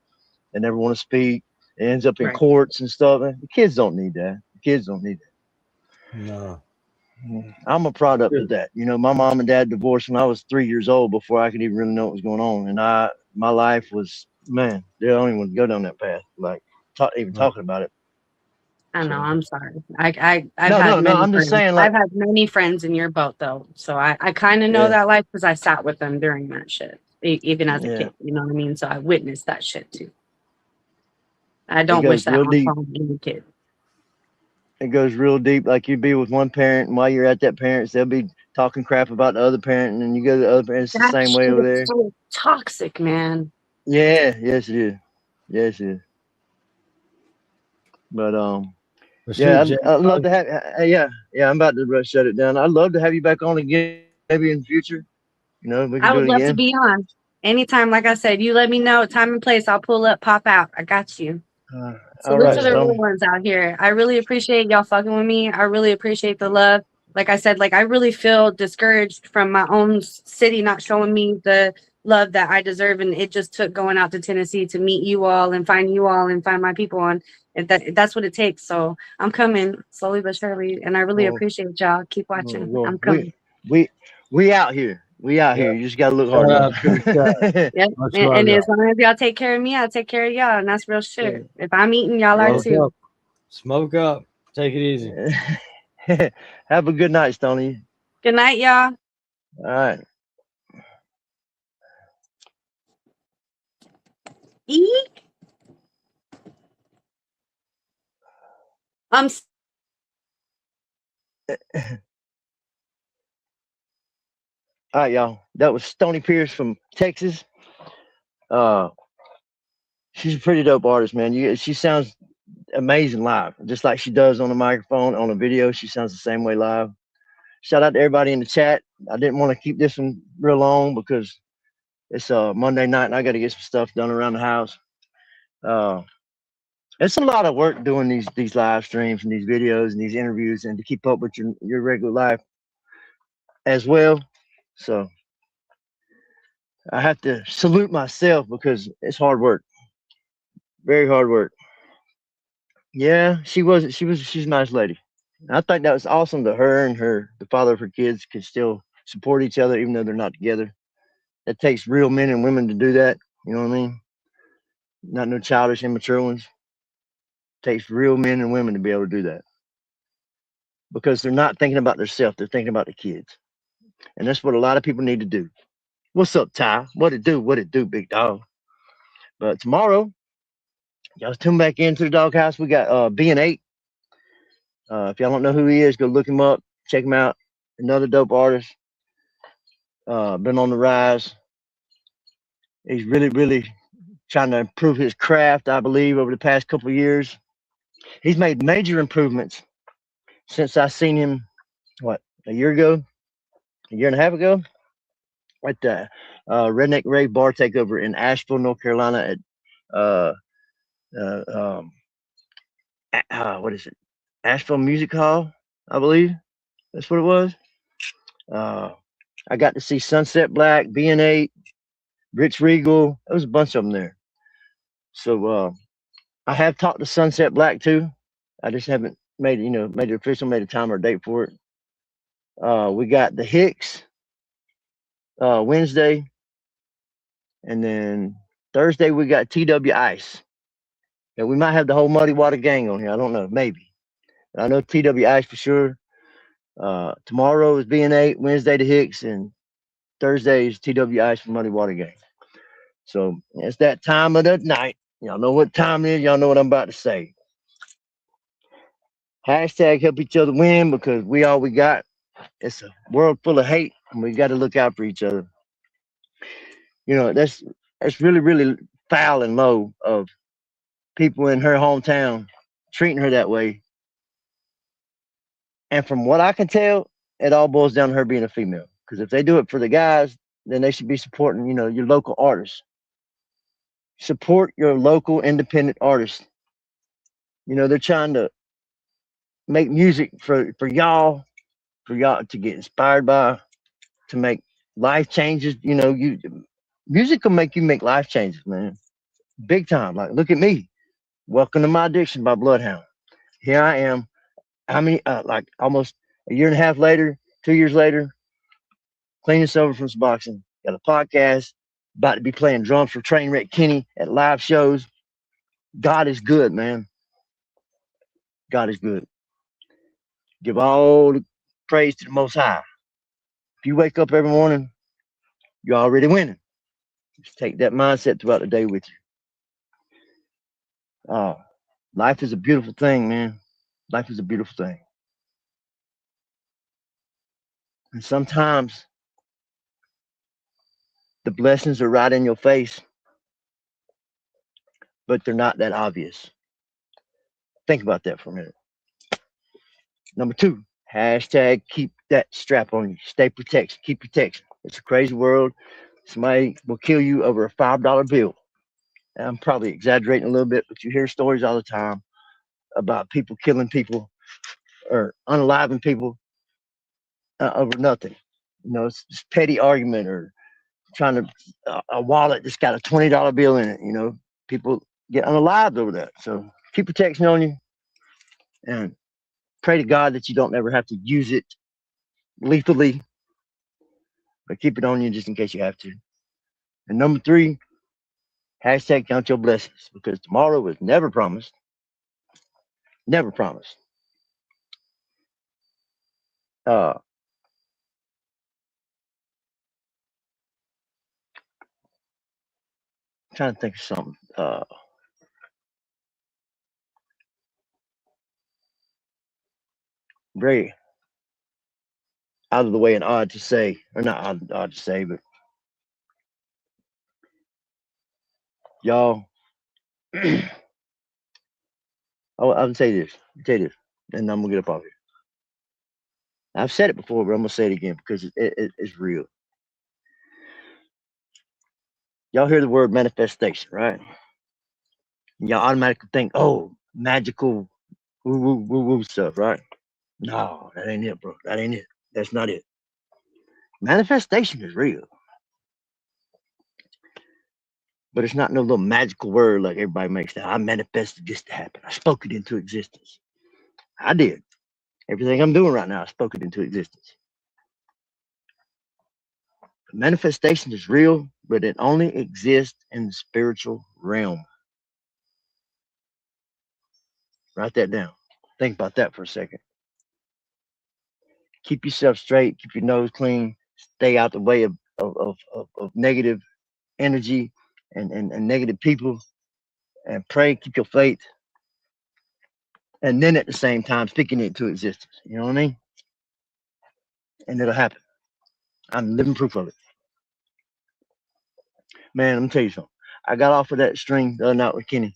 They never want to speak. It ends up in Right. courts and stuff. The kids don't need that. The kids don't need that. No. I'm a product of that. You know, my mom and dad divorced when I was 3 years old, before I could even really know what was going on. And my life was, man, they don't even want to go down that path. Like talking about it. I know. I'm sorry. I've No, had no, many I'm just friends. saying, like, I've had many friends in your boat though, so I kind of know yeah, that life, because I sat with them during that shit, even as a yeah, kid. You know what I mean? So I witnessed that shit too. I it don't wish goes that real on deep. any kid. It goes real deep. Like, you'd be with one parent, and while you're at that parent's, they'll be talking crap about the other parent, and then you go to the other parent. It's the That same way shit over is there. so toxic, man. Yeah, yes it is. Yes it is. But Well, yeah, shoot, Jay. I'd love to have. Yeah. I'm about to shut it down. I'd love to have you back on again, maybe in the future. You know, we can I do would it love to again. be on anytime. Like I said, you let me know time and place. I'll pull up, pop out. I got you. Uh, all Salute right, to the Yeah. real Stoney. ones out here. I really appreciate y'all fucking with me. I really appreciate the love. Like I said, like I really feel discouraged from my own city not showing me the love that I deserve, and it just took going out to Tennessee to meet you all and find my people on. And that's what it takes. So I'm coming slowly but surely, and I really Well, appreciate y'all. Keep watching. well, I'm coming. we we out here. We out Yeah. here. You just gotta look hard Shout enough. out to the chat. Yep. Much And, love, and as y'all. long as y'all take care of me, I'll take care of y'all, and that's real Yeah. shit. If I'm eating, y'all are Well, Smoke too. up. Smoke up. Take it easy. have a good night, Stoney. Good night, y'all. All right. Eek. I'm All right, y'all. That was Stoney Pearce from Texas. Uh, she's a pretty dope artist, man. She sounds amazing live, just like she does on the microphone, on the video. She sounds the same way live. Shout out to everybody in the chat. I didn't want to keep this one real long because it's Monday night and I got to get some stuff done around the house. Uh, it's a lot of work doing these live streams and these videos and these interviews and to keep up with your regular life as well. So I have to salute myself because it's hard work, very hard work. Yeah, she's a nice lady. I think that was awesome that her and the father of her kids could still support each other even though they're not together. It takes real men and women to do that. You know what I mean? Not no childish, immature ones. It takes real men and women to be able to do that because they're not thinking about themselves; they're thinking about the kids, and that's what a lot of people need to do. What's up, Ty? What it do? What it do, big dog? But tomorrow, y'all tune back into the doghouse. We got B&8. If y'all don't know who he is, go look him up, check him out. Another dope artist. Been on the rise. He's really trying to improve his craft, I believe, over the past couple of years. He's made major improvements since I seen him, what, a year ago, a year and a half ago, at the Redneck Rave Bar Takeover in Asheville, North Carolina at, uh, uh, um, what is it? Asheville Music Hall, I believe. That's what it was. Uh, I got to see Sunset Black, B&8, Rich Regal. There was a bunch of them there. So I have talked to Sunset Black too. I just haven't made it official, made a time or a date for it. We got the Hicks Wednesday, and then Thursday we got TW Ice. Yeah, we might have the whole Muddy Water Gang on here. I don't know, maybe. I know TW Ice for sure. Tomorrow is B&8, Wednesday the Hicks, and Thursday is TW Ice for Muddy Water Gang. So it's that time of the night. Y'all know what time it is. Y'all know what I'm about to say. Hashtag help each other win because we all we got. It's a world full of hate, and we got to look out for each other. You know, that's really foul and low of people in her hometown treating her that way. And from what I can tell, it all boils down to her being a female. Because if they do it for the guys, then they should be supporting, your local artists. Support your local independent artists. They're trying to make music for y'all to get inspired by, to make life changes. Music will make you make life changes, man. Big time. Like, look at me. Welcome to My Addiction by Bloodhound. Here I am. How many? Like almost a year and a half later, 2 years later, clean and sober from some boxing. Got a podcast. About to be playing drums for Trainwreck Kenny at live shows. God is good, man. God is good. Give all the praise to the Most High. If you wake up every morning, you're already winning. Just take that mindset throughout the day with you. Life is a beautiful thing, man. Life is a beautiful thing. And sometimes the blessings are right in your face. but they're not that obvious. Think about that for a minute. Number 2, hashtag keep that strap on you. Stay protection. Keep protection. It's a crazy world. Somebody will kill you over a $5 bill. And I'm probably exaggerating a little bit, but you hear stories all the time about people killing people or unaliving people over nothing. You know, it's just petty argument or trying to a wallet that's got a $20 bill in it. You know, people get unalived over that. So keep protection on you and pray to God that you don't ever have to use it lethally, but keep it on you just in case you have to. And number 3, hashtag count your blessings, because tomorrow is never promised. Never promised. I'm trying to think of something. Very out of the way and odd to say, or not odd to say, but y'all, I'll say this, and I'm gonna get up off here. I've said it before, but I'm gonna say it again because it's real. Y'all hear the word manifestation, right? Y'all automatically think, oh, magical woo stuff, right? No, that ain't it, bro. That ain't it. That's not it. Manifestation is real. But it's not no little magical word like everybody makes that. I manifested this to happen. I spoke it into existence. I did. Everything I'm doing right now, I spoke it into existence. Manifestation is real, but it only exists in the spiritual realm. Write that down. Think about that for a second. Keep yourself straight. Keep your nose clean. Stay out the way of negative energy and negative people. And pray. Keep your faith. And then at the same time, speaking it into existence. You know what I mean? And it'll happen. I'm living proof of it. Man, let me tell you something. I got off of that string the other night with Kenny.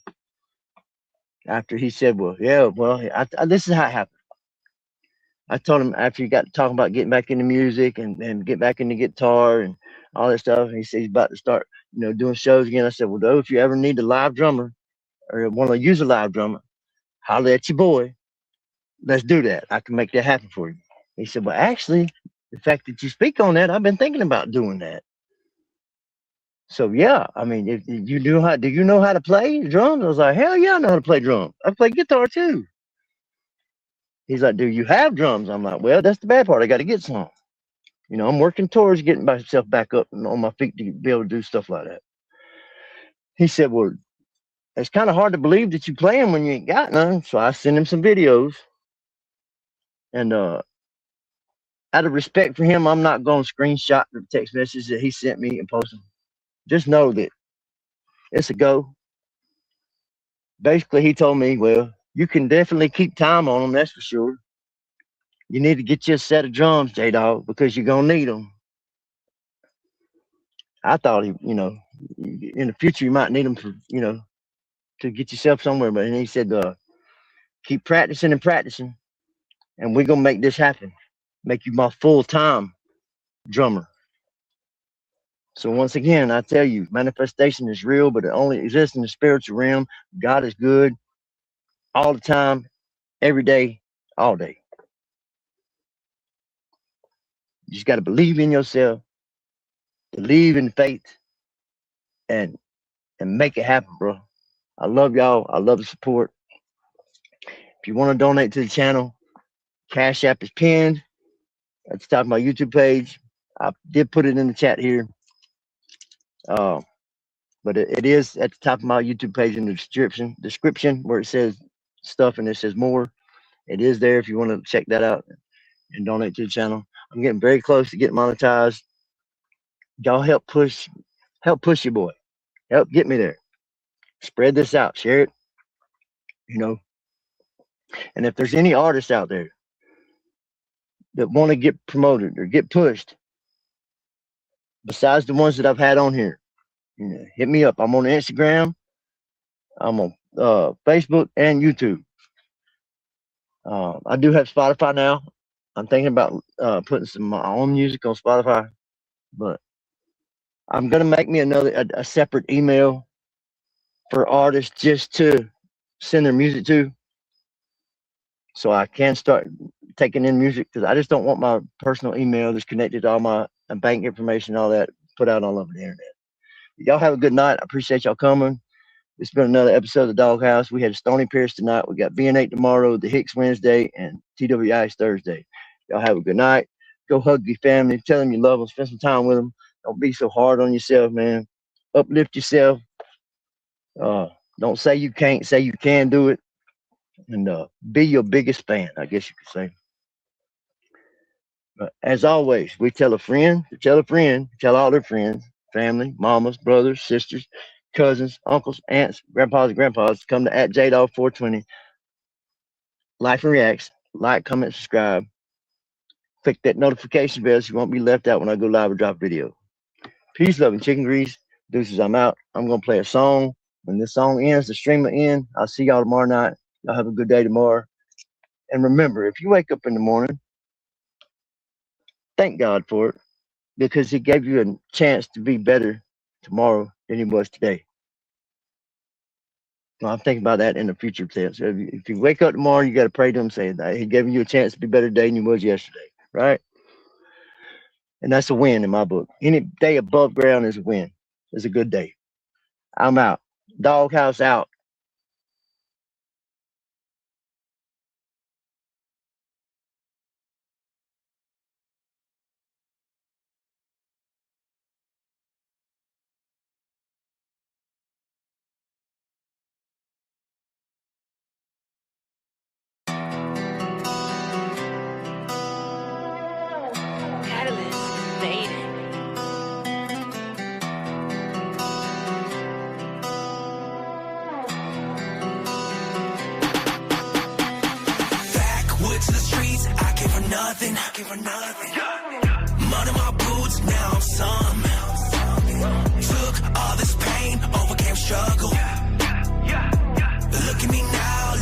After he said, well, yeah, well, this is how it happened. I told him after he got talking about getting back into music and get back into guitar and all that stuff. And he said he's about to start, doing shows again. I said, well, though, if you ever need a live drummer or want to use a live drummer, holler at your boy. Let's do that. I can make that happen for you. He said, well, actually, the fact that you speak on that, I've been thinking about doing that. So yeah, I mean, if you do you know how to play drums? I was like, hell yeah, I know how to play drums. I play guitar too. He's like, do you have drums? I'm like, well, that's the bad part. I got to get some. I'm working towards getting myself back up and on my feet to be able to do stuff like that. He said, well, it's kind of hard to believe that you play them when you ain't got none. So I sent him some videos. And out of respect for him, I'm not going to screenshot the text message that he sent me and post them. Just know that it's a go. Basically, he told me, well, you can definitely keep time on them, that's for sure. You need to get you a set of drums, J-DAWG, because you're going to need them. I thought, in the future, you might need them for, to get yourself somewhere. But he said, keep practicing and practicing, and we're going to make this happen. Make you my full-time drummer. So once again, I tell you, manifestation is real, but it only exists in the spiritual realm. God is good all the time, every day, all day. You just got to believe in yourself, believe in faith, and make it happen, bro. I love y'all. I love the support. If you want to donate to the channel, Cash App is pinned at the top of my YouTube page. I did put it in the chat here. But it is at the top of my YouTube page in the description where it says stuff and it says more. It is there if you want to check that out and donate to the channel. I'm getting very close to getting monetized. Y'all help push your boy. Help get me there. Spread this out. Share it. And if there's any artists out there that want to get promoted or get pushed, besides the ones that I've had on here, hit me up. I'm on Instagram I'm on Facebook and YouTube. I do have Spotify now. I'm thinking about putting some of my own music on Spotify, but I'm gonna make me a separate email for artists just to send their music to, so I can start taking in music because I just don't want my personal email that's connected to all my bank information, all that put out all over the internet. Y'all have a good night. I appreciate y'all coming. It's been another episode of the Doghouse. We had Stoney Pearce tonight. We got BN8 tomorrow, the Hicks Wednesday, and TWI's Thursday. Y'all have a good night. Go hug your family. Tell them you love them. Spend some time with them. Don't be so hard on yourself, man. Uplift yourself. Don't say you can't. Say you can do it. And be your biggest fan, I guess you could say. But as always, we tell a friend to tell a friend, tell all their friends, family, mamas, brothers, sisters, cousins, uncles, aunts, grandpas, and grandpas. Come to at J-DAWG 420. Life and reacts. Like, comment, subscribe. Click that notification bell so you won't be left out when I go live or drop video. Peace, love, and chicken grease. Deuces, I'm out. I'm going to play a song. When this song ends, the stream will end. I'll see y'all tomorrow night. Y'all have a good day tomorrow. And remember, if you wake up in the morning, thank God for it, because He gave you a chance to be better tomorrow than He was today. Well, I'm thinking about that in the future tense. So if you wake up tomorrow, you got to pray to Him, saying that He gave you a chance to be better today than you was yesterday, right? And that's a win in my book. Any day above ground is a win. It's a good day. I'm out. Doghouse out. Backwoods to the streets, I came for nothing. Mud in my boots, now I'm some. Took all this pain, overcame struggle. Look at me now,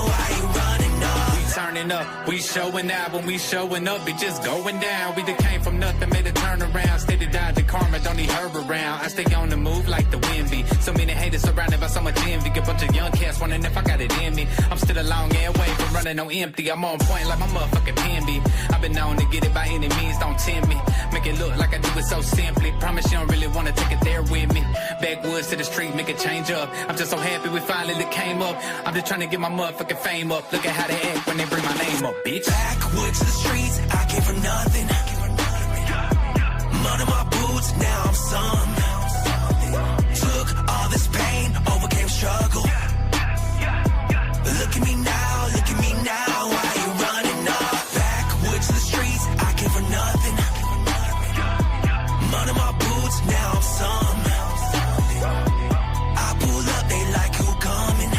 I ain't running up. We turning up, we showing out. When we showing up, it just going down. We just came from nothing, made a turn around. Steady dodging karma, don't need her around. I stay on the move like the wind be. So many haters surrounded by so much envy. A bunch of young cats wondering if I got it in me. I'm still a long air way from running on empty. I'm on point like my motherfucking pen be. I've been known to get it by any means, don't tempt me. Make it look like I do it so simply. Promise you don't really want to take it there with me. Backwoods to the street, make it change up. I'm just so happy we finally came up. I'm just trying to get my motherfucking fame up. Look at how they act when they bring my name up, bitch. Backwoods to the streets, I came for nothing. Mud in my boots, now I'm some. Took all this pain, overcame struggle. Look at me now, I ain't running up. Backwoods to the streets, I came for nothing. Mud in my boots, now I'm some. I pull up, they like who coming.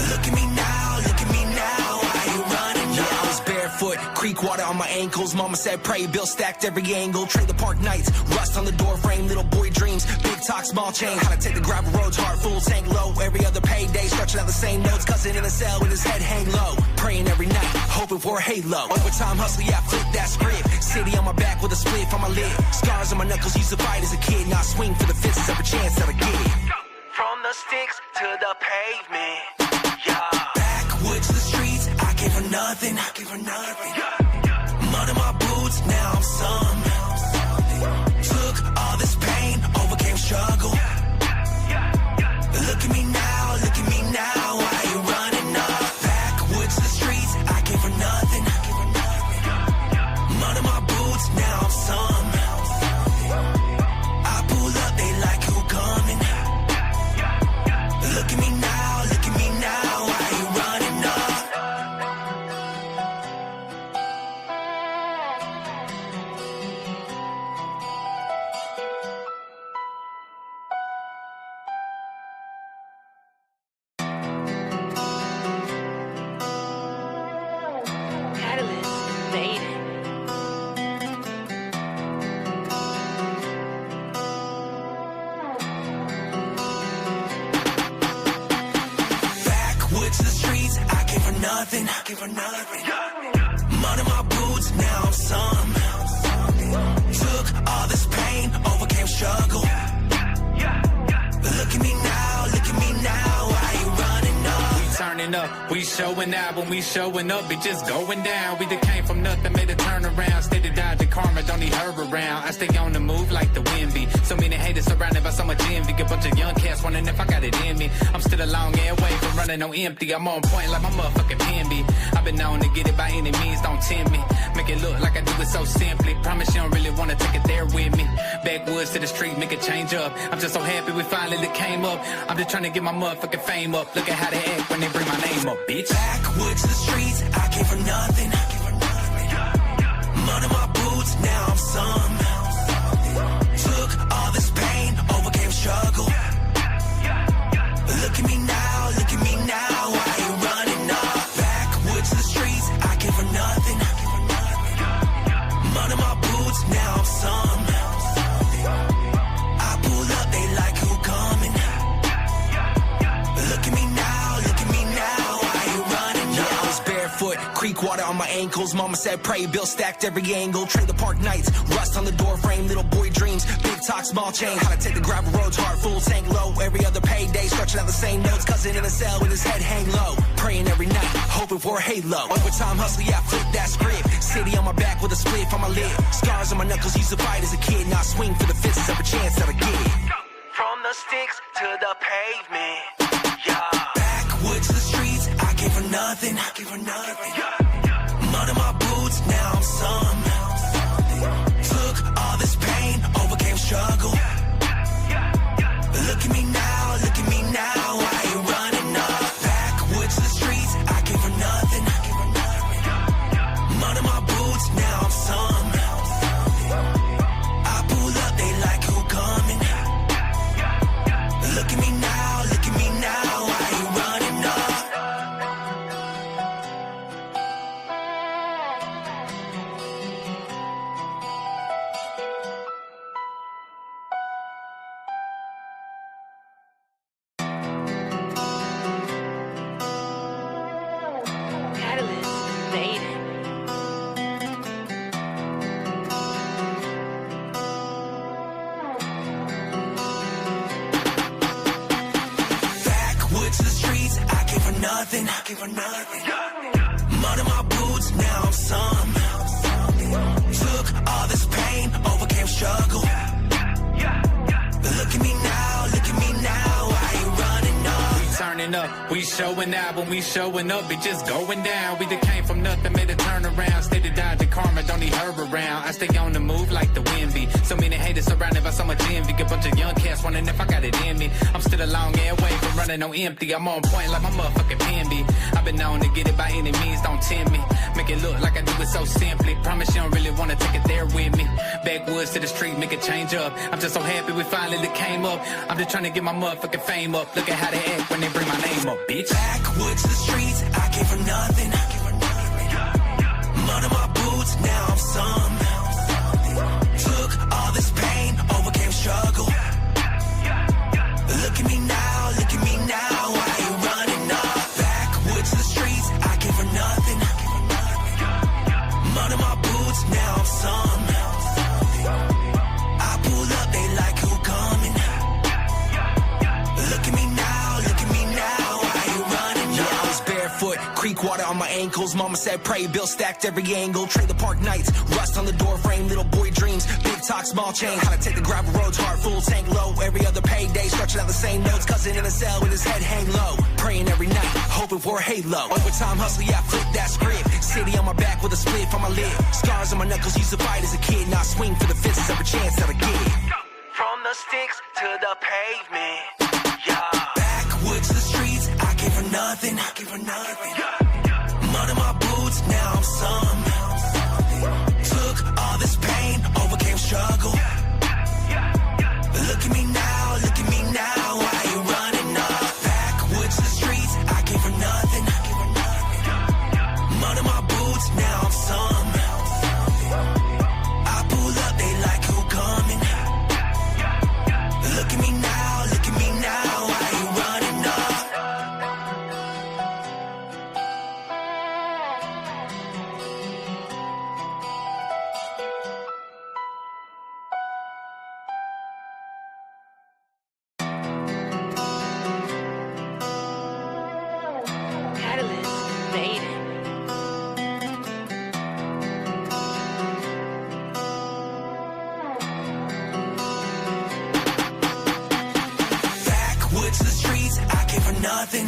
Look at me now, I ain't running up. Yeah, I was barefoot, creek water on my ankles. Mama said pray, bill stacked every angle. Trailer park nights, rust on the door frame. Little boy dreams, big talk, small change. How to take the gravel roads, heart full, tank low. Every other payday, stretching out the same notes. Cousin in a cell with his head hang low. Praying every night, hoping for a halo. Overtime hustle, yeah, I flip that script. City on my back with a split on my lid. Scars on my knuckles, used to fight as a kid. Now I swing for the fences every chance that I get. From the sticks to the pavement, yeah. Backwoods to the streets, I came for nothing. Mud in my boots, now I'm some. Took all this pain, overcame struggle. Look at me now, I ain't running up. Backwoods to the streets, I came for nothing. Mud in my boots, now I'm some. I pull up, they like who coming. Look at me now, I ain't running up. streets, I came for nothing. Money my boots, now I'm some. Took all this pain, overcame struggle. Look at me now, why you running up? We turning up, we showing out. When we showing up, it just going down. We just came from nothing, made a turn around. Steady dodging karma, don't need her around. I stay on the move like the wind be. So many haters surrounded by so much envy. A bunch of young cats wondering if I got it in me. I'm still a long air way from running on empty. I'm on point like my motherfucking pen be. I've been known to get it by any means, don't tempt me. Make it look like I do it so simply. Promise you don't really want to take it there with me. Backwoods to the street, make it change up. I'm just so happy we finally came up. I'm just trying to get my motherfucking fame up. Look at how they act when they bring my name up, bitch. Backwoods to the streets, I came for nothing. Money my boots, now I'm some. Took all this pain, overcame struggle. Look at me now, why you running up? Backwoods to the streets, I came for nothing. Money my boots, now I'm some. I pull up, they like who coming. Look at me now, why you running up? Yeah, I was barefoot, creek water on my ankles. Mama said pray, bill stacked every angle. Trailer park nights, rust on the door frame. Little boy dreams, big talk, small change. How to take the gravel roads, heart full, tank low. Every other payday, stretching out the same notes. Cousin in a cell with his head hang low. Praying every night, hoping for a halo. Overtime hustle, yeah, I flip that script. City on my back with a spliff on my lip. Scars on my knuckles, used to fight as a kid. Now I swing for the fences every chance that I get. From the sticks to the pavement, yeah. Backwoods to the streets, I came for nothing. Mud in my boots, now I'm some. Took all this pain, overcame struggle. Look at me now, why you running up? Backwoods to the streets, I came for nothing. Mud in my boots, now I'm some. I pull up, they like who coming. Look at me now, why you running up? Mud in my boots, now I'm some. Took all this pain, overcame struggle. Look at me now, why you running up? We turning up, we showing out. When we showing up, it just going down. We just came from nothing, made a turn around. Steady dodging karma, don't need her around. I stay on the move like the wind be. So many haters surrounded by so much envy. A bunch of young cats wondering if I got it in me. I'm still a long air way from running on empty. I'm on point like my motherfucking pen be. I've been known to get it by any means, don't tempt me. Make it look like I do it so simply. Promise you don't really want to take it there with me. Backwoods to the street, make it change up. I'm just so happy we finally came up. I'm just trying to get my motherfucking fame up. Look at how they act when they bring my name up, bitch. Backwoods to the streets, I came for nothing. Mud in my boots, now I'm some. Took all this pain, overcame struggle. Look at me now, why you running up? Backwoods to the streets, I came for nothing. Mud in my boots, now I'm some. I pull up, they like who coming. Look at me now, why you running up? Yeah, I was barefoot, creek water on my ankles. Mama said pray, bill stacked every angle. Trailer park nights, rust on the door frame. Little boy dreams, big talk, small change. How to take the gravel roads, heart full, tank low. Every other payday, stretching out the same notes. Cousin in a cell with his head hang low. Praying every night, hoping for a halo. Overtime hustle, yeah, I flip that script. City on my back with a spliff on my lip. Scars on my knuckles, used to fight as a kid. Now I swing for the fences every chance that I get. From the sticks to the pavement, yeah. Backwoods to the streets, I came for nothing. Mud in my boots, now I'm some. Took all this pain, overcame struggle. Look at me now, why you running up? Backwoods to the streets, I came for nothing. Mud in my boots, now I'm some. I pull up, they like who coming. Look at me now, why you running up? the 80s. Backwoods to the streets, I came for nothing.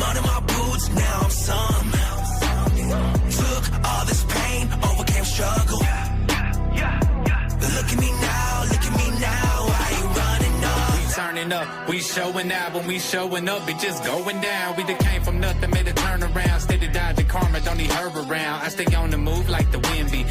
Mud in my boots, now I'm some. Took all this pain, overcame struggle. Look at me now, why you running up? We turning up, we showing out. When we showing up, it just going down. We done came from nothing, made a turn around. Steady dodging karma, don't need her around. I stay on the move like the wind be.